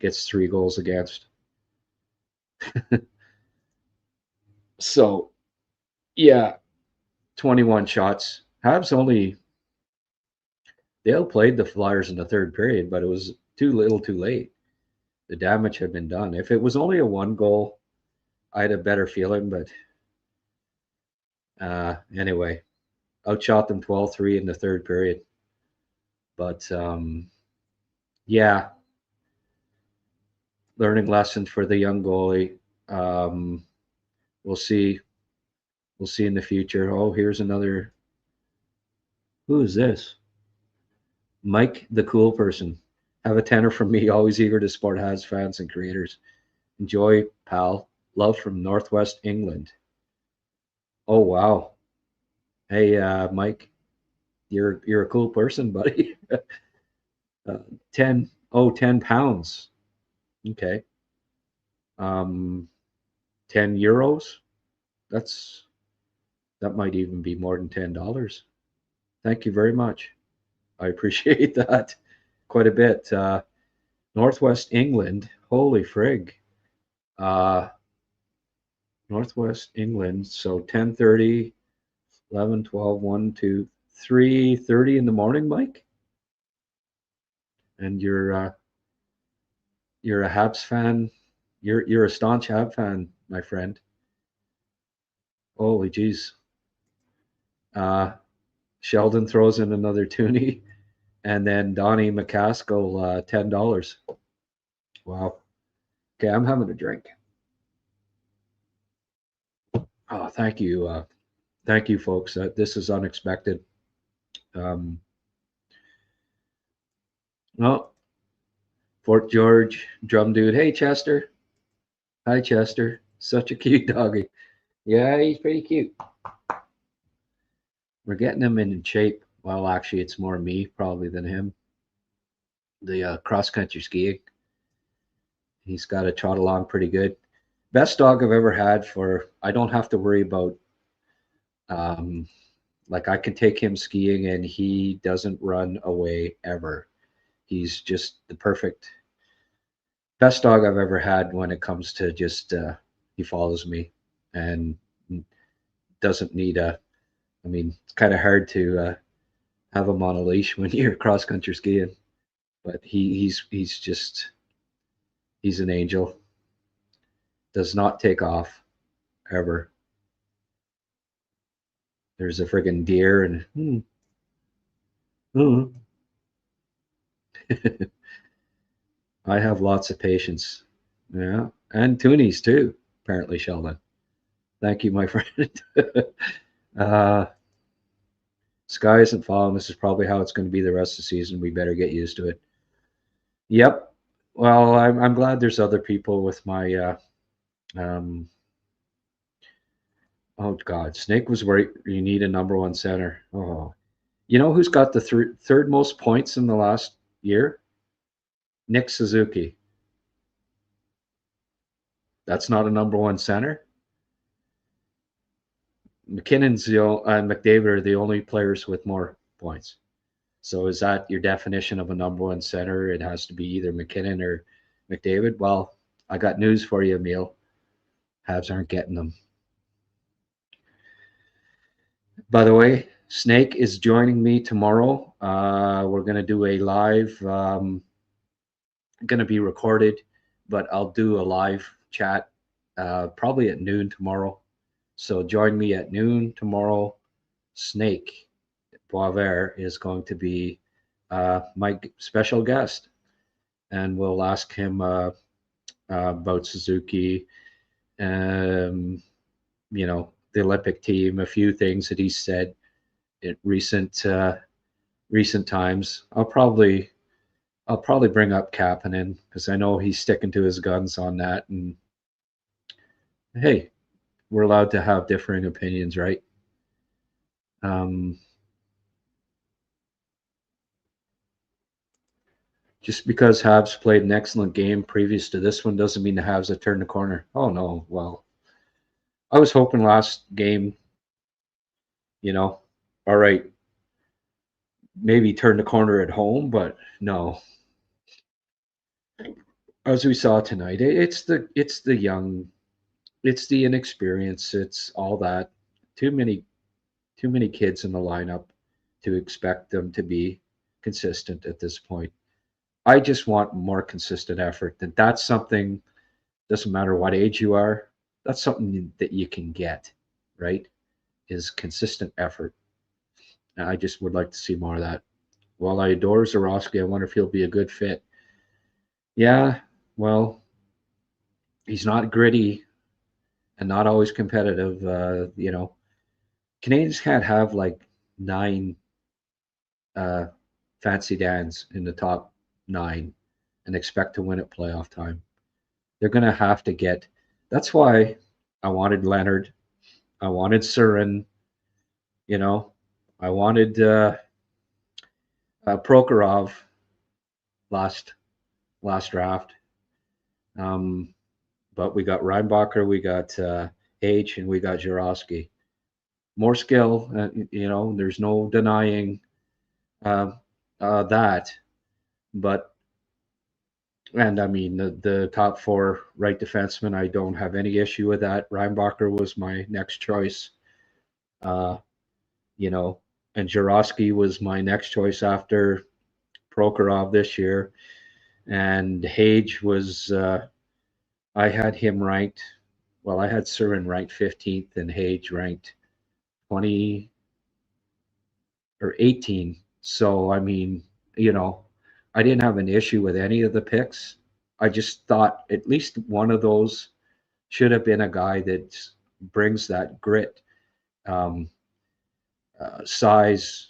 gets 3 goals against. So, yeah, 21 shots. Habs they outplayed the Flyers in the third period, but it was too little too late. The damage had been done. If it was only a 1 goal, I'd have better feeling, but anyway, outshot them 12-3 in the third period. But yeah, learning lesson for the young goalie. We'll see. We'll see in the future. Oh, here's another. Who is this? Mike, the cool person. Have a tenner from me. Always eager to support Habs fans and creators. Enjoy, pal. Love from Northwest England. Oh wow. Hey, Mike, you're a cool person, buddy. 10 pounds. Okay. 10 euros. That might even be more than $10. Thank you very much. I appreciate that quite a bit. Northwest England. Holy frig. Northwest England. So 10:30, 11, 12, 1, 2, 3:30 in the morning, Mike? And you're a Habs fan. You're a staunch Habs fan, my friend. Holy jeez. Sheldon throws in another toonie, and then Donnie McCaskill $10. Wow. Okay, I'm having a drink. Oh, thank you. Thank you, folks. This is unexpected. Oh, Fort George drum dude. Hey, Chester. Hi, Chester. Such a cute doggy. Yeah, he's pretty cute. We're getting him in shape. Well, actually, it's more me probably than him. The cross-country skiing. He's got to trot along pretty good. Best dog I've ever had I don't have to worry about, like I can take him skiing and he doesn't run away ever. He's just the perfect best dog I've ever had when it comes to just, he follows me and doesn't need it's kind of hard to have him on a leash when you're cross country skiing, but he's an angel. does not take off ever. There's a friggin' deer and I have lots of patience. Yeah, and toonies too. Apparently, Sheldon. Thank you, my friend. uh, Sky isn't falling. This is probably how it's going to be the rest of the season. We better get used to it. Yep. Well, I'm glad there's other people with my. Um, oh God, Snake was where you need a number one center. Oh, you know who's got the third most points in the last year? Nick Suzuki. That's not a number one center. McKinnon's and McDavid are the only players with more points. So is that your definition of a number one center? It has to be either McKinnon or McDavid. Well, I got news for you, Emil. Habs aren't getting them. By the way, Snake is joining me tomorrow. We're going to do a live, going to be recorded, but I'll do a live chat probably at noon tomorrow. So join me at noon tomorrow. Snake Boisvert is going to be my special guest, and we'll ask him about Suzuki, you know, the Olympic team, a few things that he said in recent times. I'll probably bring up Kapanen because I know he's sticking to his guns on that. And hey, we're allowed to have differing opinions, right? Just because Habs played an excellent game previous to this one doesn't mean the Habs have turned the corner. Oh no, well, I was hoping last game, you know, all right, maybe turn the corner at home, but no. As we saw tonight, it's the young, it's the inexperience, it's all that. Too many kids in the lineup to expect them to be consistent at this point. I just want more consistent effort. That's something, doesn't matter what age you are, that's something that you can get, right? Is consistent effort. And I just would like to see more of that. While I adore Zorowski, I wonder if he'll be a good fit. Yeah, well, he's not gritty and not always competitive. You know, Canadians can't have like 9 fancy Dans in the top 9 and expect to win at playoff time. They're going to have to get. That's why I wanted Leonard. I wanted Surin. You know, I wanted Prokhorov last draft. But we got Reinbacher, we got H, and we got Jurowski. More skill, you know, there's no denying that. But, and I mean, the top 4 right defensemen, I don't have any issue with that. Reinbacher was my next choice, you know, and Jurowski was my next choice after Prokhorov this year. And Hage was, I had him ranked, well, I had Surin ranked 15th and Hage ranked 20 or 18. So, I mean, you know, I didn't have an issue with any of the picks. I just thought at least one of those should have been a guy that brings that grit, size,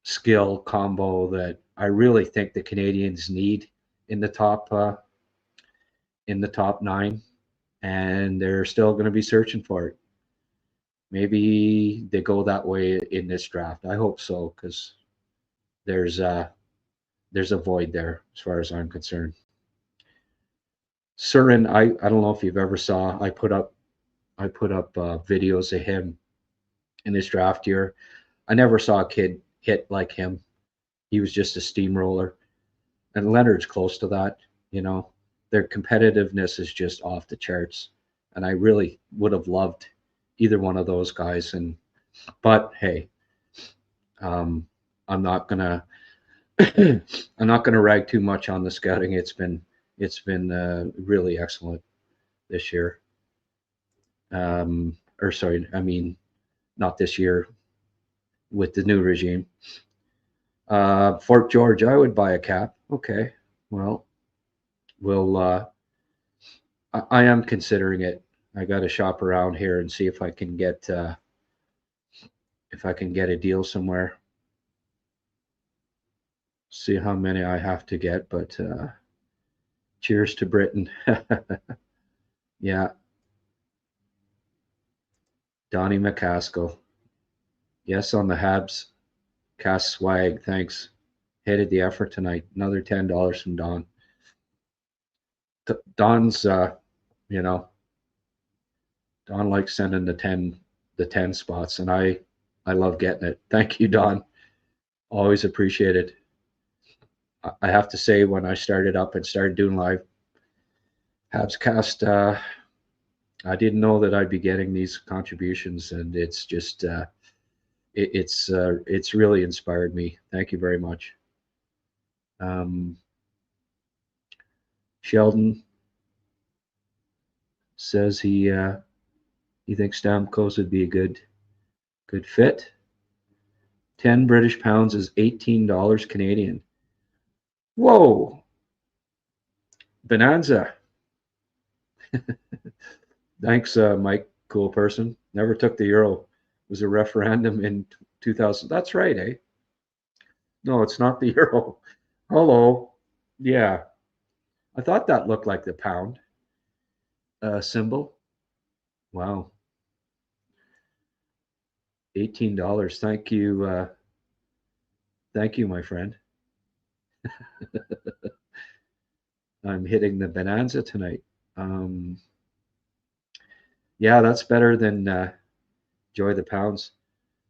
skill combo that I really think the Canadians need in the top 9, and they're still going to be searching for it. Maybe they go that way in this draft. I hope so, because there's a void there as far as I'm concerned. Surin, I don't know if you've ever saw. I put up videos of him in his draft year. I never saw a kid hit like him. He was just a steamroller, and Leonard's close to that. You know, their competitiveness is just off the charts, and I really would have loved either one of those guys. But hey, I'm not gonna rag too much on the scouting. It's been really excellent this year. Or sorry, I mean, not this year with the new regime. Fort George, I would buy a cap. Okay, well, we'll. I am considering it. I got to shop around here and see if I can get a deal somewhere. See how many I have to get, but cheers to Britain. Yeah, Donnie McCaskill. Yes, on the Habs cast swag. Thanks. Hated the effort tonight. Another $10 from Don. Don's, you know, Don likes sending the ten spots, and I love getting it. Thank you, Don. Always appreciate it. I have to say, when I started up and started doing live HabsCast, I didn't know that I'd be getting these contributions, and it's just it's really inspired me. Thank you very much. Sheldon says he thinks Stamkos would be a good fit. 10 British pounds is $18 Canadian. Whoa! Bonanza. Thanks, Mike. Cool person. Never took the euro. It was a referendum in 2000. That's right, eh? No, it's not the euro. Hello. Yeah. I thought that looked like the pound symbol. Wow. $18. Thank you, my friend. I'm hitting the bonanza tonight. Yeah, that's better than Joy the Pounds.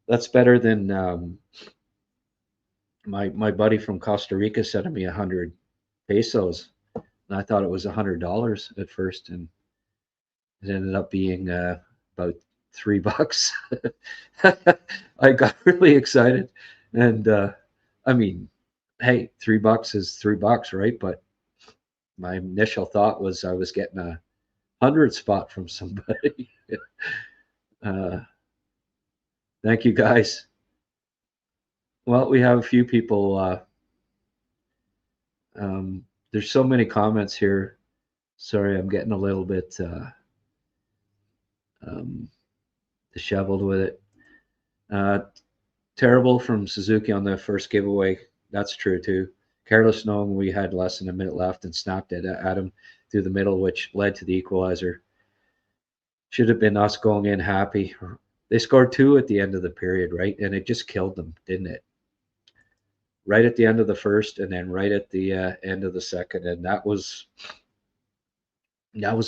That's better than my buddy from Costa Rica sent me 100 pesos, and I thought it was $100 at first, and it ended up being about $3. I got really excited, and I mean, hey, $3 is $3, right? But my initial thought was I was getting a 100 spot from somebody. uh, Thank you, guys. Well, we have a few people. There's so many comments here. Sorry, I'm getting a little bit um, disheveled with it. Terrible from Suzuki on the first giveaway. That's true too. Careless knowing we had less than a minute left and snapped it at him through the middle, which led to the equalizer. Should have been us going in happy. They scored 2 at the end of the period, right? And it just killed them, didn't it? Right at the end of the first, and then right at the end of the second, and that was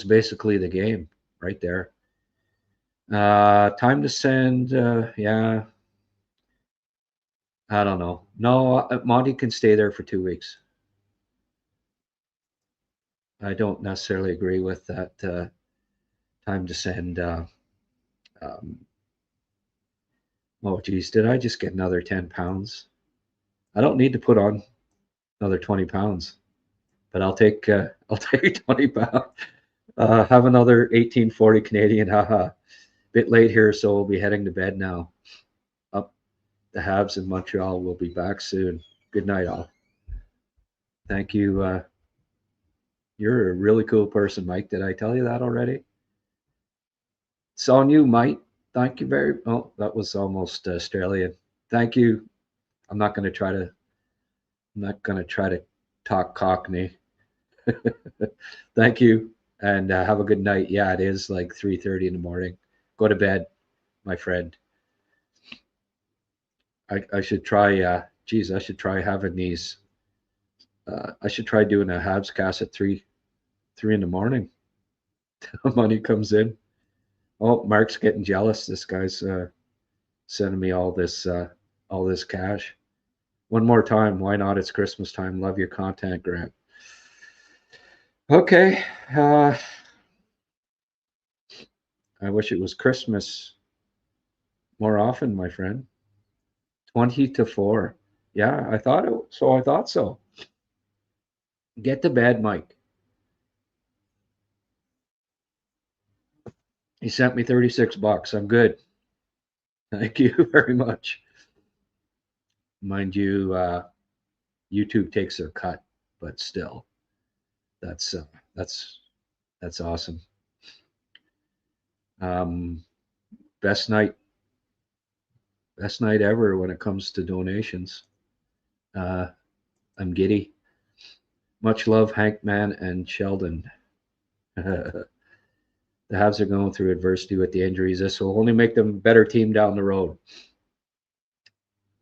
basically the game right there. Time to send. Yeah, I don't know. No, Monty can stay there for 2 weeks. I don't necessarily agree with that. Time to send. Oh, geez, did I just get another 10 pounds? I don't need to put on another 20 pounds, but I'll take 20 pounds. Have another 1840 Canadian. Haha. Bit late here, so we'll be heading to bed now. Up the Habs in Montreal. We'll be back soon. Good night, all. Thank you. You're a really cool person, Mike. Did I tell you that already? It's on you, Mike. Thank you very. Oh, that was almost Australian. Thank you. I'm not going to try to. I'm not going to try to talk Cockney. Thank you, and have a good night. Yeah, it is like 3:30 in the morning. Go to bed, my friend. I should try. Geez, I should try having these. I should try doing a Habs cast at 3 in the morning. Money comes in. Oh, Mark's getting jealous. This guy's sending me all this cash. One more time. Why not? It's Christmas time. Love your content, Grant. Okay. I wish it was Christmas more often, my friend. 20-4. Yeah, I thought it. So I thought so. Get to bed, Mike. He sent me $36. I'm good. Thank you very much. Mind you, YouTube takes their cut, but still, that's uh, that's that's awesome. Um, best night, best night ever when it comes to donations. Uh, I'm giddy. Much love, Hank Man and Sheldon. The Habs are going through adversity with the injuries. This will only make them a better team down the road.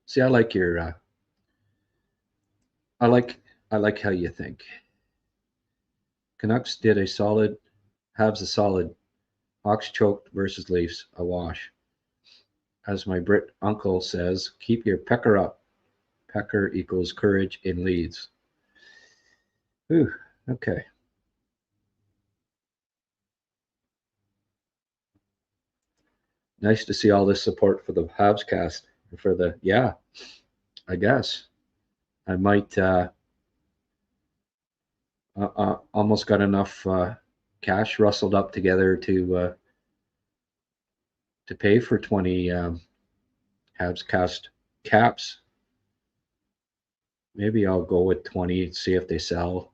See, I like your, I like, I like how you think. Canucks did a solid, Habs a solid. Hawks choked versus Leafs a wash. As my Brit uncle says, keep your pecker up. Pecker equals courage in leads. Ooh, okay. Nice to see all this support for the HabsCast. For the, yeah, I guess. I might almost got enough cash rustled up together to pay for 20 HabsCast caps. Maybe I'll go with 20, see if they sell.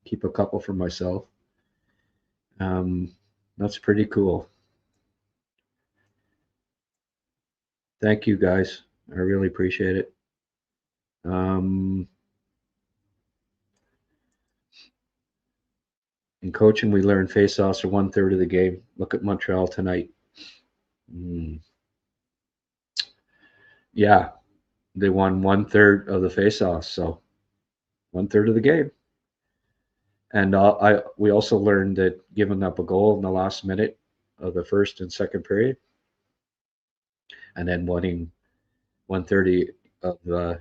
Keep a couple for myself. That's pretty cool. Thank you guys. I really appreciate it. In coaching, we learn face-offs are 1/3 of the game. Look at Montreal tonight. Yeah, they won 1/3 of the face-offs, so 1/3 of the game. And we also learned that giving up a goal in the last minute of the first and second period, and then winning 1/30 of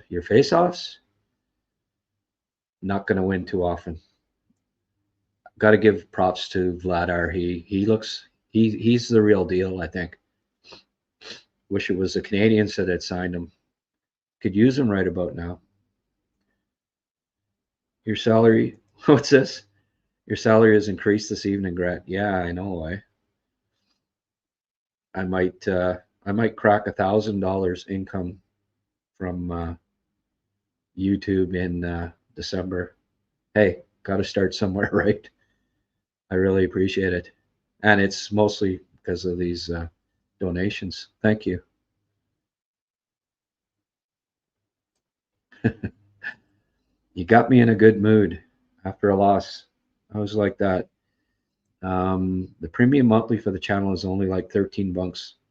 your face-offs, not going to win too often. Got to give props to Vladar. He's the real deal, I think. Wish it was the Canadians that had signed him. Could use him right about now. Your salary, what's this? Your salary has increased this evening, Grant. Yeah, I know. I might crack $1,000 income from YouTube in December. Hey, got to start somewhere, right? I really appreciate it, and it's mostly because of these donations. Thank you. You got me in a good mood after a loss. I was like that. The premium monthly for the channel is only like 13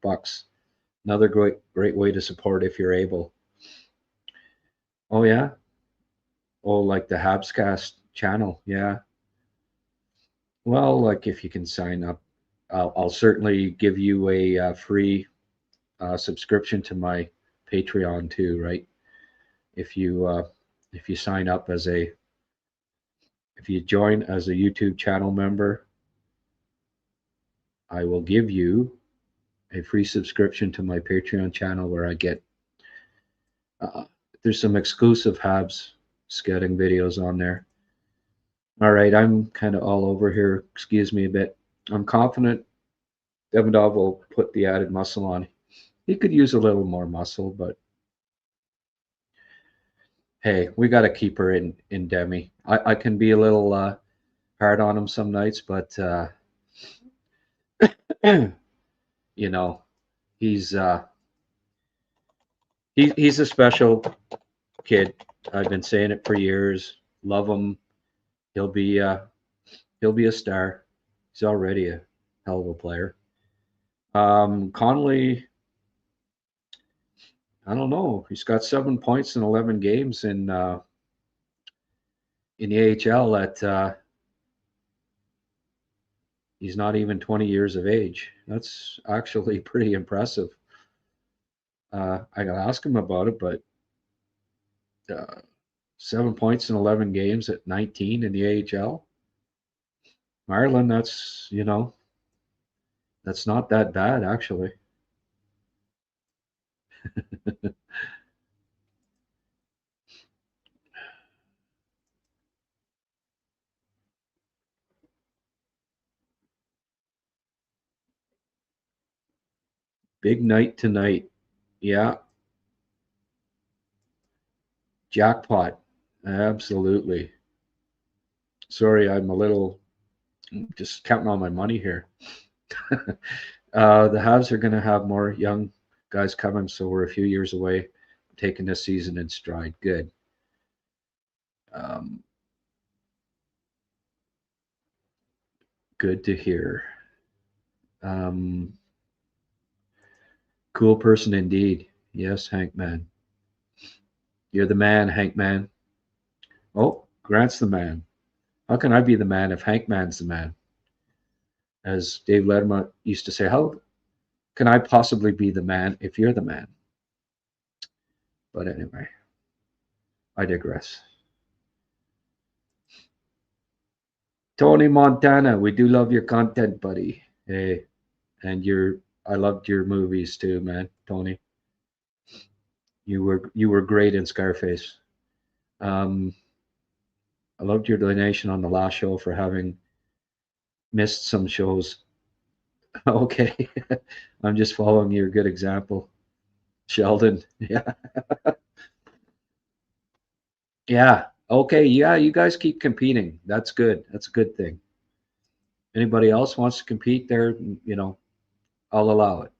bucks. Another great way to support if you're able. Oh yeah. Oh, like the HabsCast channel. Yeah. Well, like if you can sign up, I'll certainly give you a free subscription to my Patreon too, right? If you sign up if you join as a YouTube channel member, I will give you a free subscription to my Patreon channel where I get uh, there's some exclusive Habs scouting videos on there. All right, I'm kind of all over here. Excuse me a bit. I'm confident Demidov will put the added muscle on. He could use a little more muscle, but hey, we got to keep her in Demi. I can be a little hard on him some nights, but you know, he's he's a special kid. I've been saying it for years. Love him. He'll be uh, he'll be a star. He's already a hell of a player. Connolly, I don't know. He's got 7 points in 11 games in the AHL. He's not even 20 years of age. That's actually pretty impressive. I gotta ask him about it, but uh, 7 points in 11 games at 19 in the AHL. Ireland, that's not that bad actually. Big night tonight. Yeah. Jackpot. Absolutely. Sorry, I'm a little just counting on my money here. The Habs are going to have more young guys coming, so we're a few years away taking this season in stride. Good. Um, good to hear. Um, cool person indeed. Yes, Hank Man. You're the man, Hank Man. Oh, Grant's the man. How can I be the man if Hank Man's the man? As Dave Letterman used to say, how can I possibly be the man if you're the man? But anyway, I digress. Tony Montana, we do love your content, buddy. Hey, and I loved your movies too, man. Tony, you were great in Scarface. Um, I loved your donation on the last show for having missed some shows. Okay, I'm just following your good example, Sheldon. Yeah, yeah. Okay, yeah. You guys keep competing. That's good. That's a good thing. Anybody else wants to compete there, I'll allow it.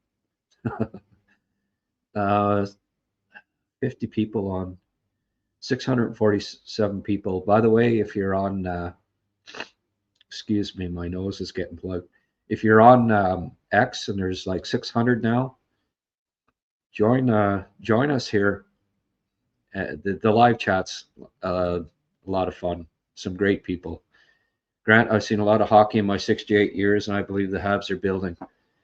uh, 50 people on 647 people. By the way, if you're on, excuse me, my nose is getting plugged. If you're on X and there's like 600 now, join us here. The live chat's a lot of fun. Some great people. Grant, I've seen a lot of hockey in my 68 years, and I believe the Habs are building.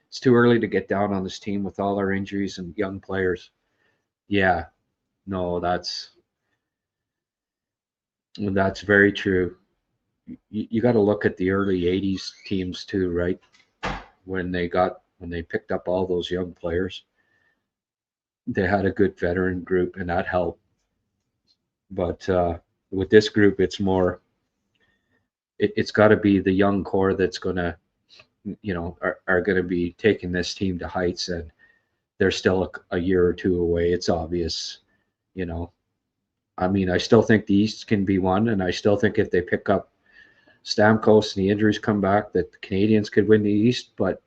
It's too early to get down on this team with all our injuries and young players. Yeah, no, that's very true. You got to look at the early 80s teams too, right? When they picked up all those young players, they had a good veteran group and that helped. But with this group, it's more, it's got to be the young core that's going to, are going to be taking this team to heights, and they're still a year or two away. It's obvious, I mean, I still think the East can be won, and I still think if they pick up Stamkos and the injuries come back, that the Canadians could win the East. But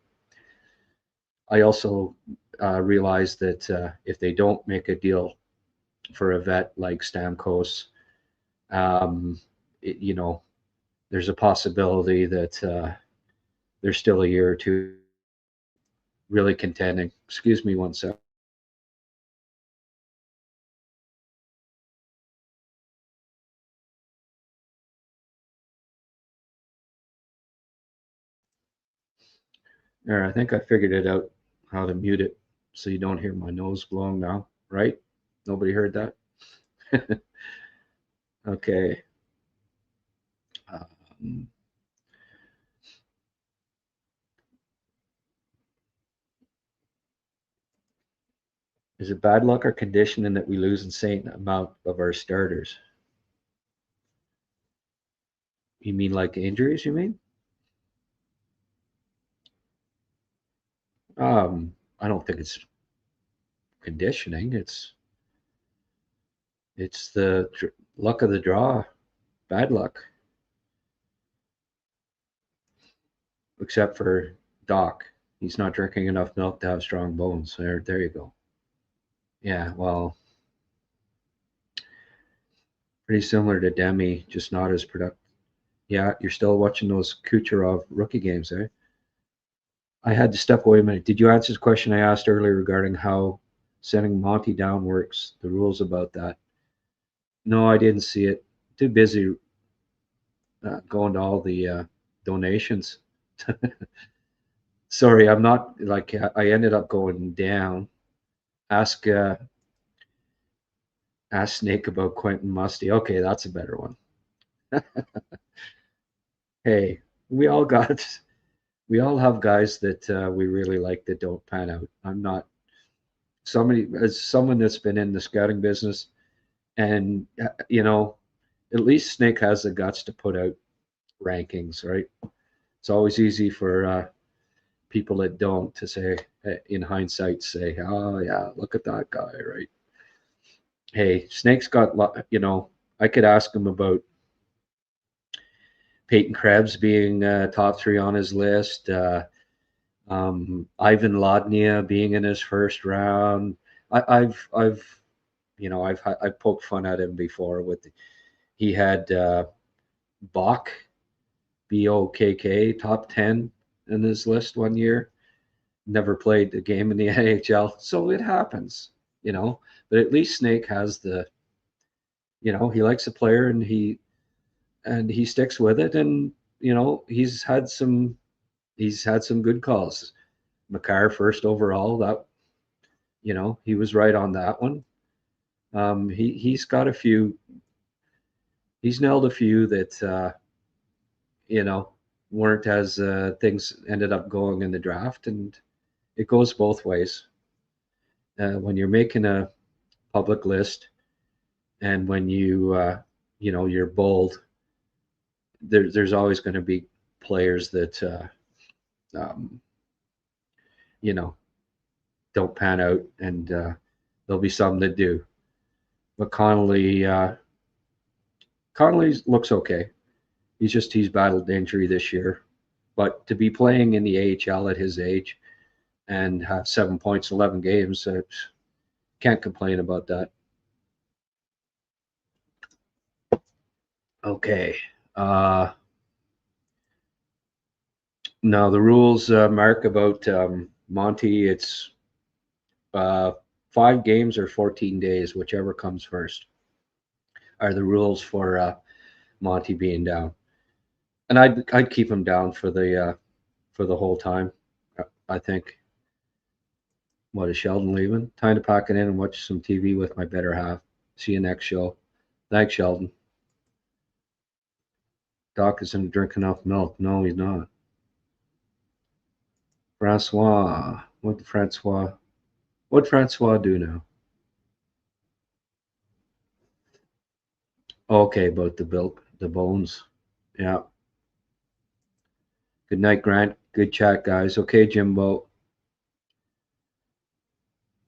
I also realize that if they don't make a deal for a vet like Stamkos, um, there's a possibility that there's still a year or two really contending. Excuse me one sec. There, I think I figured it out how to mute it so you don't hear my nose blowing now, right? Nobody heard that? Okay. Um, is it bad luck or conditioning that we lose insane amount of our starters? You mean like injuries, you mean? I don't think it's conditioning. It's the luck of the draw, bad luck. Except for Doc. He's not drinking enough milk to have strong bones. There you go. Yeah, well, pretty similar to Demi, just not as productive. Yeah, you're still watching those Kucherov rookie games, eh? I had to step away a minute. Did you answer the question I asked earlier regarding how sending Monty down works, the rules about that? No, I didn't see it. Too busy going to all the donations. Sorry, I'm not like I ended up going down. Ask Snake about Quentin Musty. Okay, that's a better one. Hey, we all have guys that we really like that don't pan out. I'm not somebody as someone that's been in the scouting business, and at least Snake has the guts to put out rankings, right? It's always easy for people that don't to say, in hindsight, say, oh yeah, look at that guy, right? Hey, Snake's got, I could ask him about Peyton Krebs being top 3 on his list, Ivan Lodnia being in his first round. I've poked fun at him before with he had Bach, BOKK, top 10 in his list one year. Never played a game in the NHL, so it happens, But at least Snake has he likes a player and he sticks with it, and he's had some good calls. McCagg first overall, that he was right on that one. He's got a few. He's nailed a few that weren't as things ended up going in the draft, and it goes both ways. When you're making a public list, and when you're bold, there's always going to be players that don't pan out, and there'll be some that do. But Connolly looks okay. He's battled injury this year, but to be playing in the AHL at his age and have 7 points, 11 games, can't complain about that. Okay. Now the rules, Mark, about Monty, it's 5 games or 14 days, whichever comes first, are the rules for Monty being down. And I'd keep him down for the whole time. I think. What is Sheldon leaving? Time to pack it in and watch some TV with my better half. See you next show. Thanks, Sheldon. Doc isn't drinking enough milk. No, he's not. Francois. What'd Francois do now? Okay, about the bones. Yeah. Good night, Grant. Good chat, guys. Okay, Jimbo.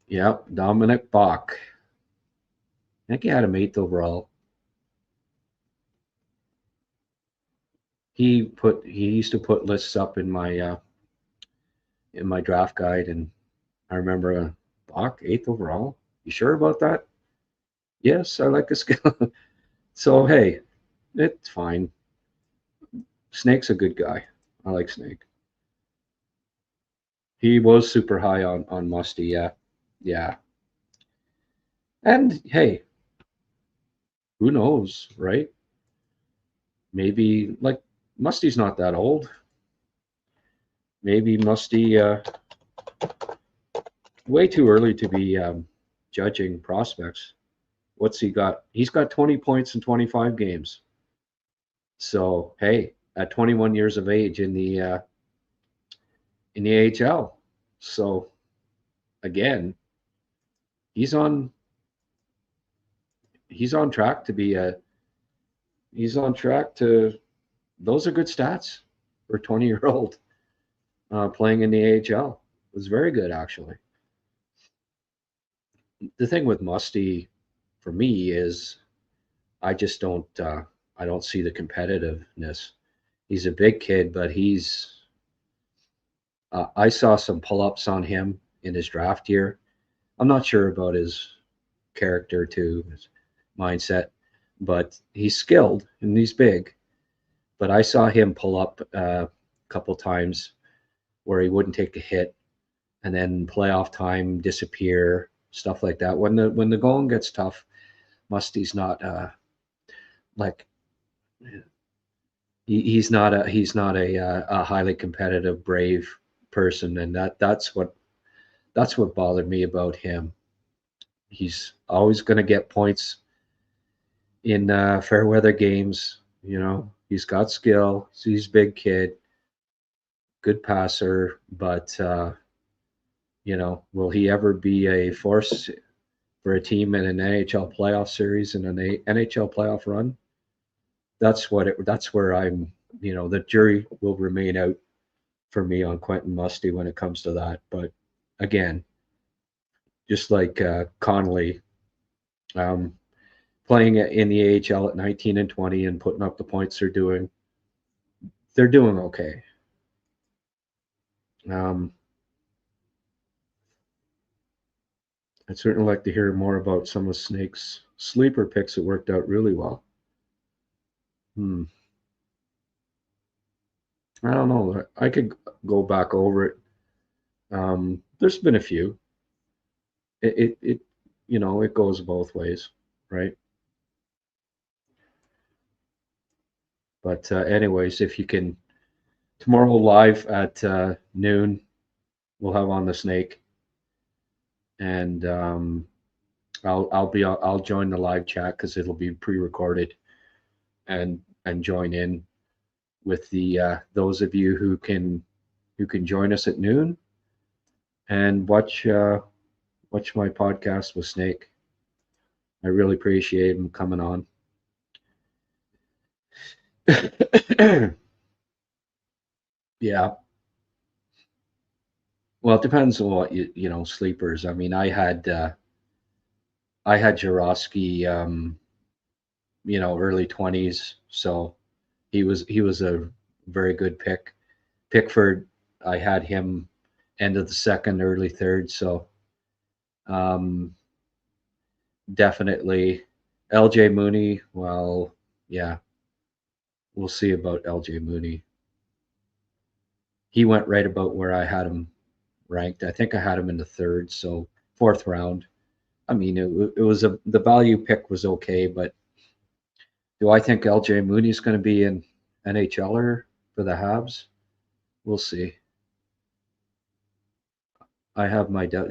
Yep, Dominic Bach. I think he had him 8th overall. He used to put lists up in my draft guide, and I remember Bach 8th overall. You sure about that? Yes, I like his skill. So hey, it's fine. Snake's a good guy. I like Snake. He was super high on Musty, yeah. And hey, who knows, right? Maybe like Musty's not that old. Maybe Musty way too early to be judging prospects. What's he got? He's got 20 points in 25 games. So hey, at 21 years of age in the AHL. So again, he's on track to be those are good stats for a 20-year-old playing in the AHL. It was very good, actually. The thing with Musty for me is I just don't see the competitiveness. He's a big kid, but I saw some pull-ups on him in his draft year. I'm not sure about his character too, his mindset, but he's skilled and he's big. But I saw him pull up a couple times where he wouldn't take a hit, and then playoff time disappear, stuff like that. When the going gets tough, Musty's not like he's not a highly competitive, brave person, and that's what bothered me about him. He's always going to get points in fair weather games. He's got skill. He's a big kid, good passer, but will he ever be a force for a team in an NHL playoff series and an NHL playoff run? That's where I'm. The jury will remain out for me on Quentin Musty when it comes to that. But again, just like Connolly, playing in the AHL at 19 and 20 and putting up the points they're doing okay. I'd certainly like to hear more about some of Snake's sleeper picks that worked out really well. I don't know. I could go back over it. There's been a few. It it goes both ways, right? But anyways, if you can, tomorrow live at noon, we'll have on the Snake, and I'll join the live chat because it'll be pre-recorded, and join in with the those of you who can join us at noon and watch my podcast with Snake. I really appreciate him coming on. Yeah. Well, it depends on what sleepers. I mean, I had Jarosky, early 20s, so he was a very good pick. Pickford, I had him end of the second, early third, so definitely LJ Mooney. Well, yeah, we'll see about LJ Mooney. He went right about where I had him ranked. I think I had him in the third, so fourth round. I mean, it was the value pick was okay, but do I think LJ Mooney is going to be an NHLer for the Habs? We'll see. I have my doubt.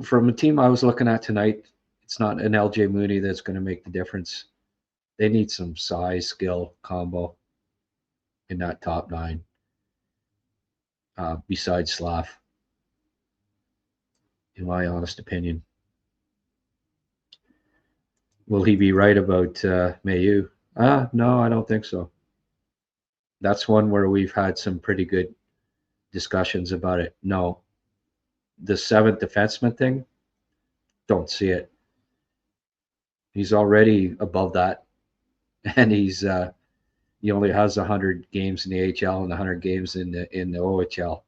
From a team I was looking at tonight, it's not an LJ Mooney that's going to make the difference. They need some size, skill combo in that top nine. Besides Slav, in my honest opinion. Will he be right about Mayu? No, I don't think so. That's one where we've had some pretty good discussions about it. No. The seventh defenseman thing, don't see it. He's already above that, and he only has 100 games in the AHL and 100 games in the OHL.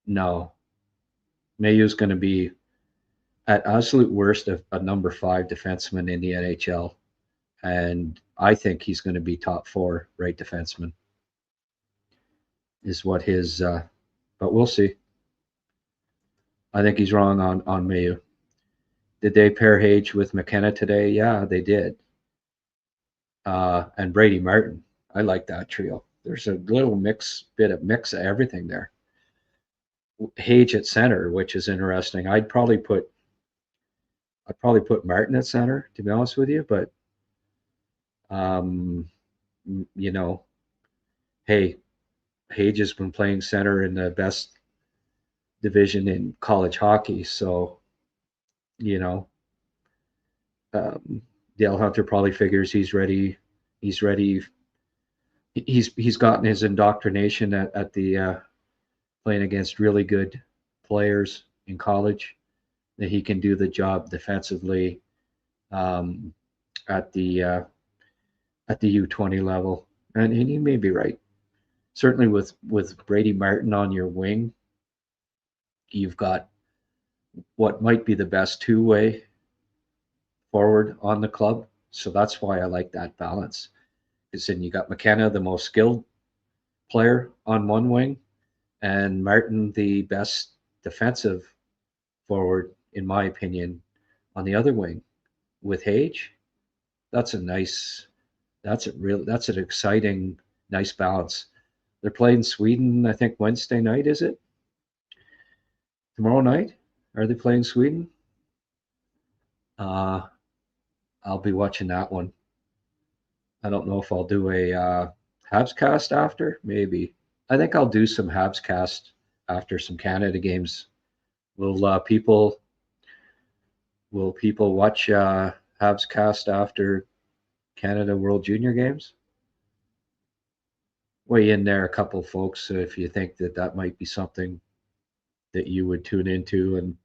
No, Mayu's going to be at absolute worst a number 5 defenseman in the NHL, and I think he's going to be top 4 right defenseman. Is what his, but we'll see. I think he's wrong on Mayu. Did they pair Hage with McKenna today? Yeah, they did. And Brady Martin. I like that trio. There's a little bit of mix of everything there. Hage at center, which is interesting. I'd probably put Martin at center, to be honest with you, but hey, Hage has been playing center in the best division in college hockey, so Dale Hunter probably figures he's ready. He's gotten his indoctrination at the playing against really good players in college, that he can do the job defensively at the U20 level, and he may be right. Certainly with Brady Martin on your wing, you've got what might be the best two-way forward on the club. So that's why I like that balance. Because then you got McKenna, the most skilled player on one wing, and Martin, the best defensive forward, in my opinion, on the other wing. With Hage, that's an exciting, nice balance. They're playing Sweden, I think Wednesday night, is it? Tomorrow night? Are they playing Sweden? I'll be watching that one. I don't know if I'll do a HabsCast after. Maybe. I think I'll do some HabsCast after some Canada games. Will people watch HabsCast after Canada World Junior games? weigh in there, a couple of folks, if you think that that might be something that you would tune into, and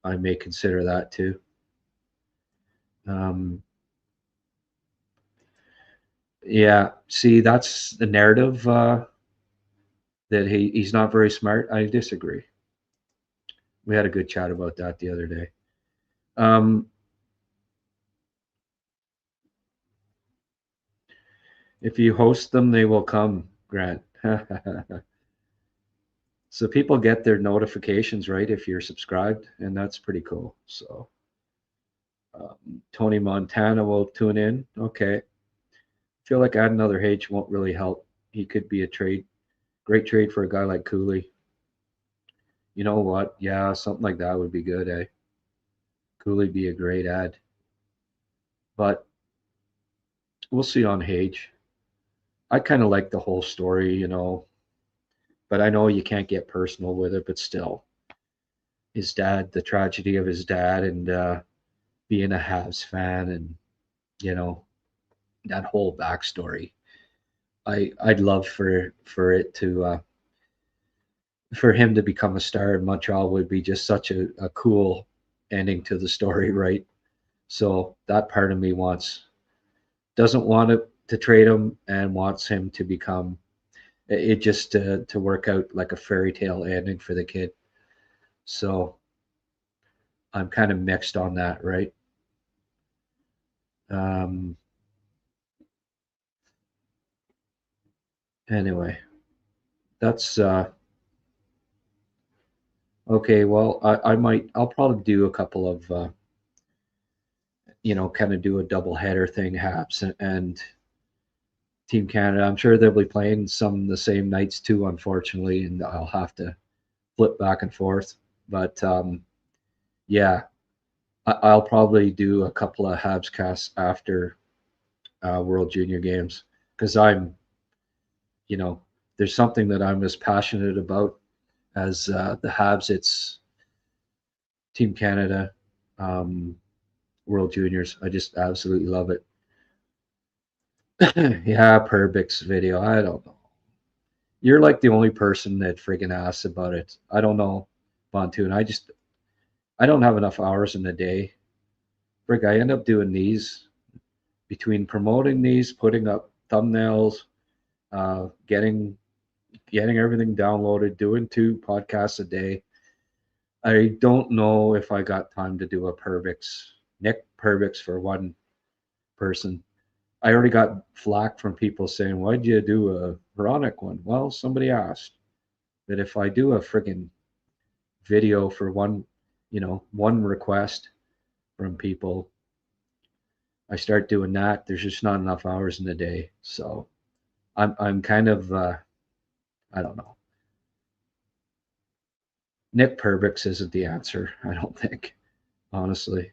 I may consider that too. Yeah, see, that's the narrative that he's not very smart. I disagree. We had a good chat about that the other day. If you host them, they will come, Grant. So people get their notifications, right, if you're subscribed, and that's pretty cool. So Tony Montana will tune in. Okay. I feel like adding another H won't really help. He could be a great trade for a guy like Cooley. You know what? Yeah, something like that would be good, eh? Cooley be a great ad. But we'll see on Hage. I kind of like the whole story, but I know you can't get personal with it, but still. His dad, the tragedy of his dad, and being a Habs fan, and, that whole backstory. I'd love for it to for him to become a star in Montreal would be just such a cool ending to the story, right? So that part of me doesn't want to trade him and wants him to become it just to work out like a fairy tale ending for the kid. So I'm kind of mixed on that, right? Anyway, that's okay. Well, I'll probably do a couple of kind of do a double header thing, Habs and Team Canada. I'm sure they'll be playing some the same nights too, unfortunately, and I'll have to flip back and forth. But yeah, I'll probably do a couple of HabsCasts after World Junior Games because there's something that I'm as passionate about as the Habs. It's Team Canada, World Juniors. I just absolutely love it. Yeah, Perbix video. I don't know. You're like the only person that friggin' asks about it. I don't know, Bontoon. I don't have enough hours in the day. Frig, I end up doing these between promoting these, putting up thumbnails, getting everything downloaded, doing 2 podcasts a day. I don't know if I got time to do a Nick Perbix for one person. I already got flack from people saying, "Why'd you do a Veronic one?" Well, somebody asked. That if I do a friggin' video for one request from people, I start doing that. There's just not enough hours in the day. So I'm kind of I don't know. Nick Perbix isn't the answer, I don't think, honestly.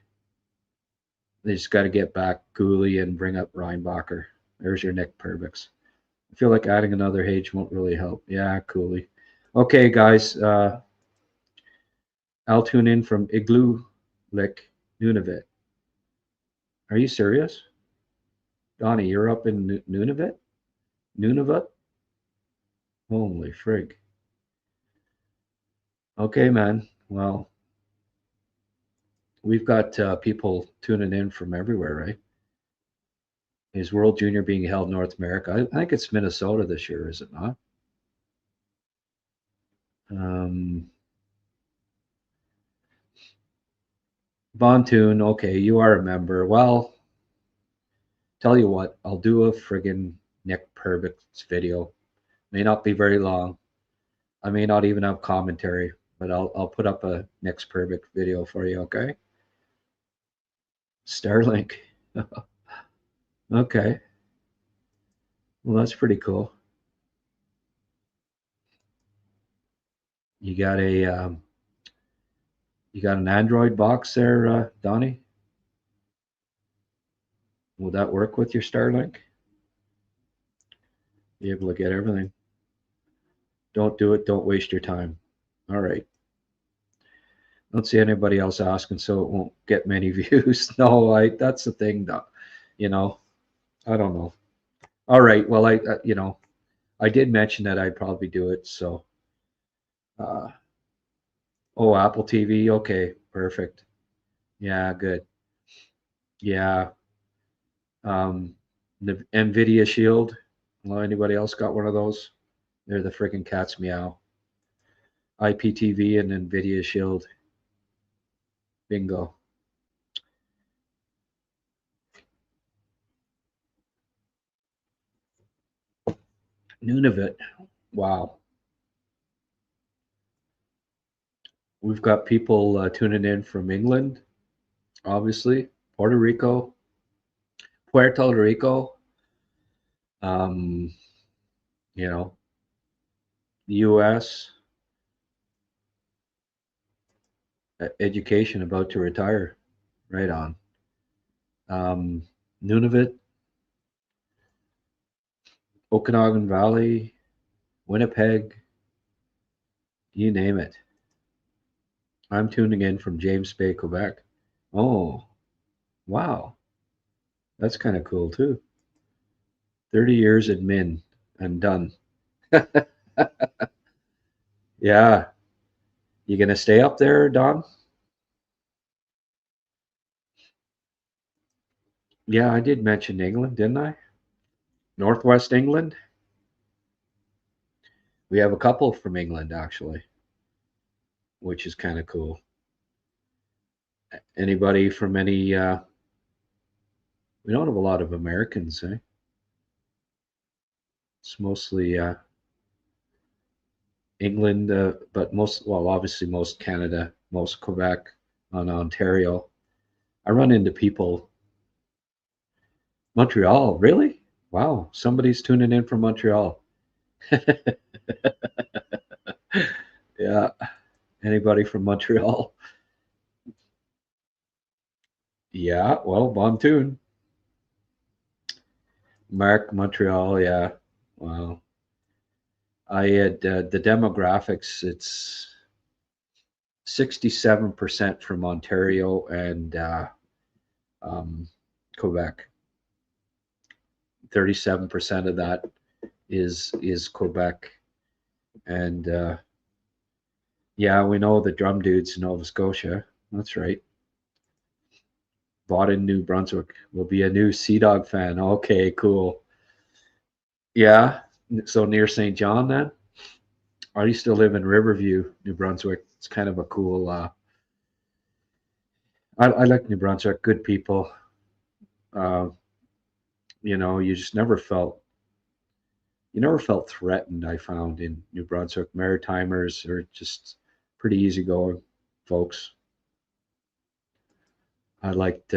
They just got to get back Cooley and bring up Reinbacher. There's your Nick Perbix. I feel like adding another H won't really help. Yeah, Cooley. Okay, guys. I'll tune in from Igloo Lick, Nunavut. Are you serious? Donnie, you're up in Nunavut? Nunavut? Holy frig. Okay, man. Well, we've got people tuning in from everywhere, right? Is World Junior being held in North America? I think it's Minnesota this year, is it not? Bontoon, okay, you are a member. Well, tell you what, I'll do a friggin' Nick Perbix video. May not be very long. I may not even have commentary, but I'll put up a Nick Perbix video for you, okay? Starlink. Okay. Well, that's pretty cool. You got an Android box there, Donnie? Will that work with your Starlink? Be able to get everything. Don't do it. Don't waste your time. All right. Don't see anybody else asking, so it won't get many views. No, that's the thing, though. I don't know. All right. Well, I did mention that I'd probably do it. So, oh, Apple TV. Okay, perfect. Yeah, good. Yeah. The NVIDIA Shield. Well, anybody else got one of those? They're the freaking cat's meow. IPTV and NVIDIA Shield. Bingo. Nunavut. Wow. We've got people tuning in from England, obviously, Puerto Rico, Puerto Rico, um, you know, the U.S., education about to retire. Right on. Um, Nunavut, Okanagan Valley, Winnipeg, you name it. I'm tuning in from James Bay, Quebec. Oh, wow. That's kind of cool too. 30 years admin and done. Yeah. You going to stay up there, Don? Yeah, I did mention England, didn't I? Northwest England. We have a couple from England, actually, which is kind of cool. Anybody from any, we don't have a lot of Americans, eh? It's mostly England, but most, well, obviously most Canada, most Quebec, and Ontario. I run into people. Montreal, really? Wow, somebody's tuning in from Montreal. Yeah, anybody from Montreal? Yeah, well, Bontoon. Mark, Montreal, yeah. Wow. I had the demographics, it's 67% from Ontario and um, Quebec. 37% of that is Quebec. And yeah, we know the drum dudes in Nova Scotia. That's right. Bought in New Brunswick. Will be a new Sea Dog fan. Okay, cool. Yeah. So near St. John then? I used to live in Riverview, New Brunswick. It's kind of a cool. I like New Brunswick. Good people. Uh, you just never felt threatened. I found in New Brunswick, Maritimers are just pretty easygoing folks. I liked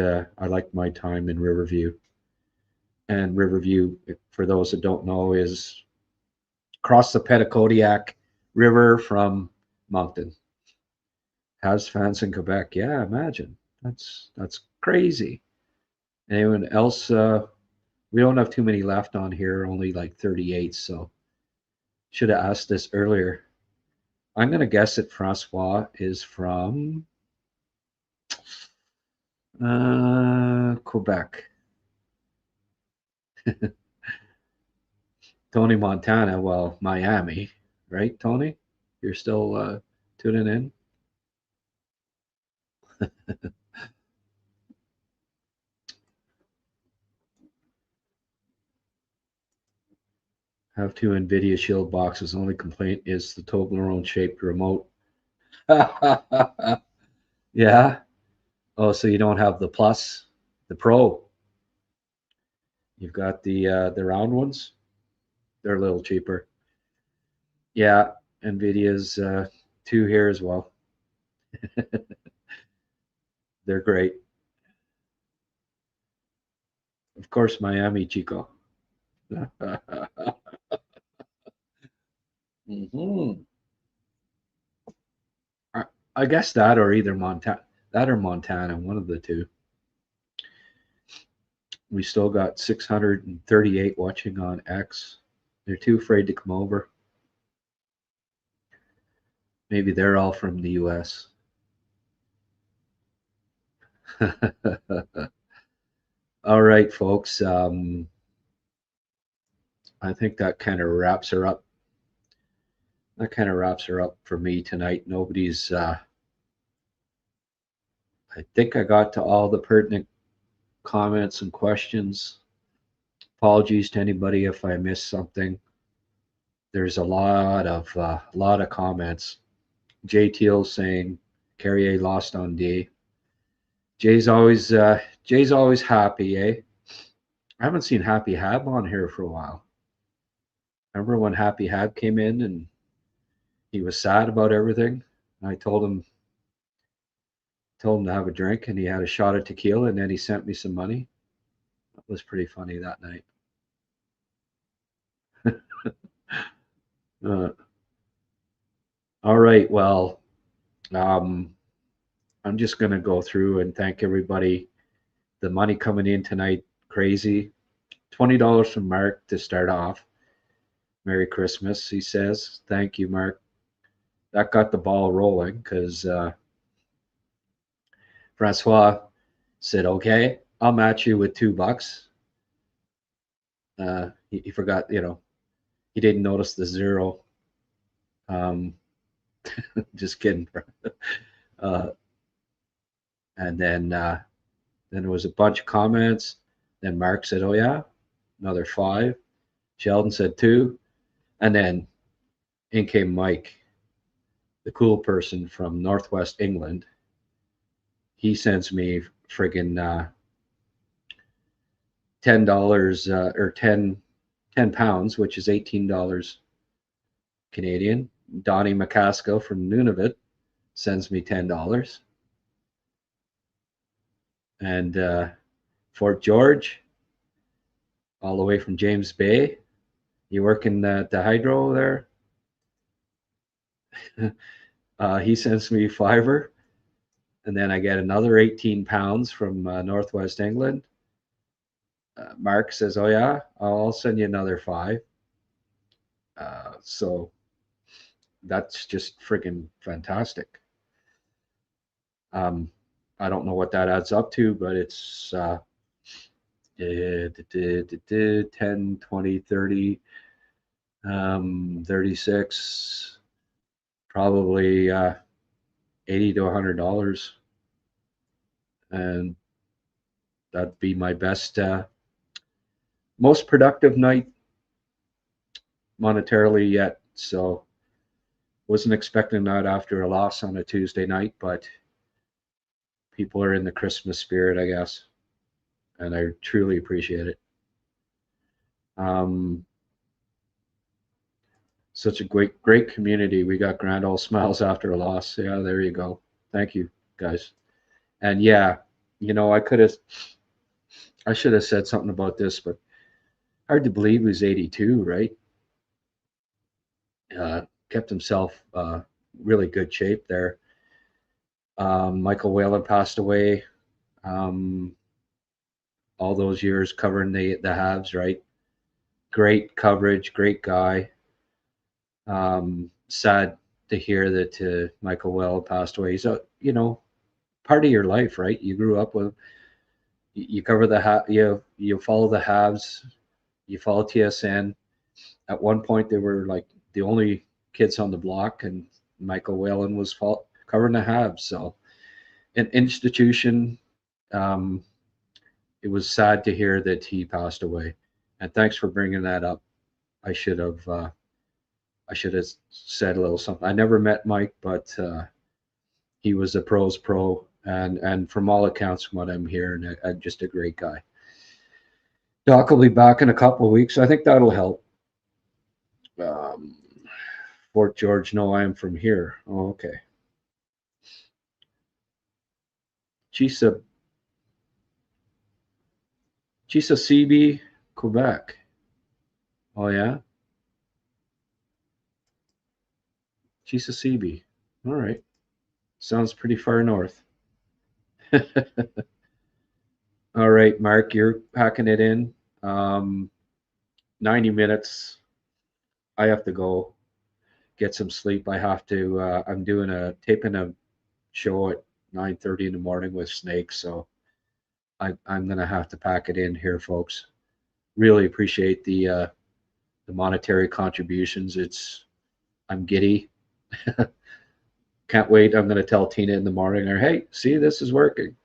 my time in Riverview, and Riverview, for those that don't know, is across the Petitcodiac River from Moncton. Habs fans in Quebec, yeah, imagine that's crazy. Anyone else? We don't have too many left on here, only like 38. So should have asked this earlier. I'm gonna guess that Francois is from Quebec. Tony Montana, well, Miami, right, Tony? You're still tuning in? Have two NVIDIA Shield boxes. Only complaint is the Toblerone shaped remote. Yeah. Oh, so you don't have the Plus, the Pro. You've got the round ones. They're a little cheaper. Yeah, NVIDIA's two here as well. They're great. Of course, Miami, Chico. Hmm. I guess that or either Montana, one of the two. We still got 638 watching on X. They're too afraid to come over. Maybe they're all from the US. All right, folks. I think that kind of wraps her up. That kind of wraps her up for me tonight. Nobody's, I think I got to all the pertinent comments and questions. Apologies to anybody if I missed something. There's a lot of comments. Jay Teal saying Carrier lost on D. Jay's always happy, eh? I haven't seen Happy Hab on here for a while. Remember when Happy Hab came in and he was sad about everything? I told him to have a drink, and he had a shot of tequila, and then he sent me some money. That was pretty funny that night. All right, well, I'm just going to go through and thank everybody. The money coming in tonight, crazy. $20 from Mark to start off. Merry Christmas, he says. Thank you, Mark. That got the ball rolling because Francois said, okay, I'll match you with $2. He forgot, he didn't notice the zero. Just kidding. And then there was a bunch of comments. Then Mark said, oh yeah, another 5. Sheldon said 2. And then in came Mike, the cool person from Northwest England. He sends me friggin' $10 or 10 pounds, which is $18 Canadian. Donnie McCaskill from Nunavut sends me $10. And Fort George, all the way from James Bay. You working at the hydro there? He sends me $5. And then I get another 18 pounds from Northwest England. Mark says, oh yeah, I'll send you another 5. So that's just freaking fantastic. I don't know what that adds up to, but it's 10, 20, 30, 36, probably $80 to $100. And that'd be my best, most productive night monetarily yet. So wasn't expecting that after a loss on a Tuesday night, but people are in the Christmas spirit, I guess, and I truly appreciate it. Such a great community. We got grand old smiles after a loss. Yeah, there you go. Thank you, guys. And yeah, I should have said something about this, but hard to believe he was 82, right? Kept himself really good shape there. Michael Whalen passed away. All those years covering the Habs, right? Great coverage, great guy. Sad to hear that Michael Whalen passed away. He's part of your life, right? You grew up with. You cover the you follow the Habs, you follow TSN. At one point, they were like the only kids on the block, and Michael Whalen was covering the Habs. So, an institution. It was sad to hear that he passed away, and thanks for bringing that up. I should have said a little something. I never met Mike, but he was a pro's pro, and from all accounts, from what I'm hearing, just a great guy. Doc will be back in a couple of weeks. I think that'll help. Fort George, no, I am from here. Oh, okay. Chisa CB, Quebec. Oh, yeah? Chisa CB. All right. Sounds pretty far north. All right, Mark, you're packing it in. 90 minutes. I have to go get some sleep. I have to. I'm taping a show at 9:30 in the morning with Snake, so I'm gonna have to pack it in here, folks. Really appreciate the the monetary contributions. I'm giddy. Can't wait. I'm going to tell Tina in the morning, or hey, see, this is working.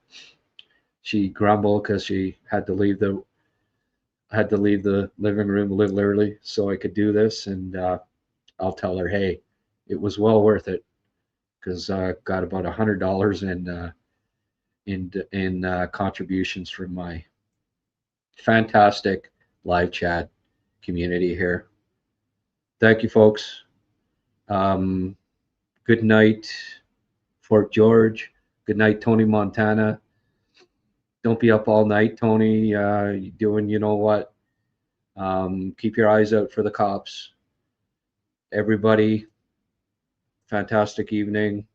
She grumbled because she had to leave the living room a little early so I could do this, and I'll tell her, hey, it was well worth it because I got about $100 in contributions from my fantastic live chat community here. Thank you, folks. Good night, Fort George. Good night, Tony, Montana. Don't be up all night, Tony. Doing, you know what? Keep your eyes out for the cops. Everybody, fantastic evening.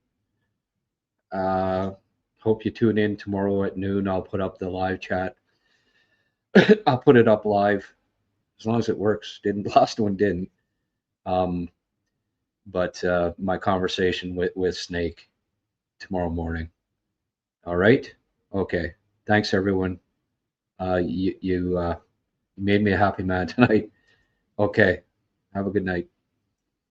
Hope you tune in tomorrow at noon. I'll put up the live chat. I'll put it up live as long as it works. The last one didn't. But my conversation with Snake tomorrow morning. All right. Okay. Thanks, everyone. You made me a happy man tonight. Okay. Have a good night.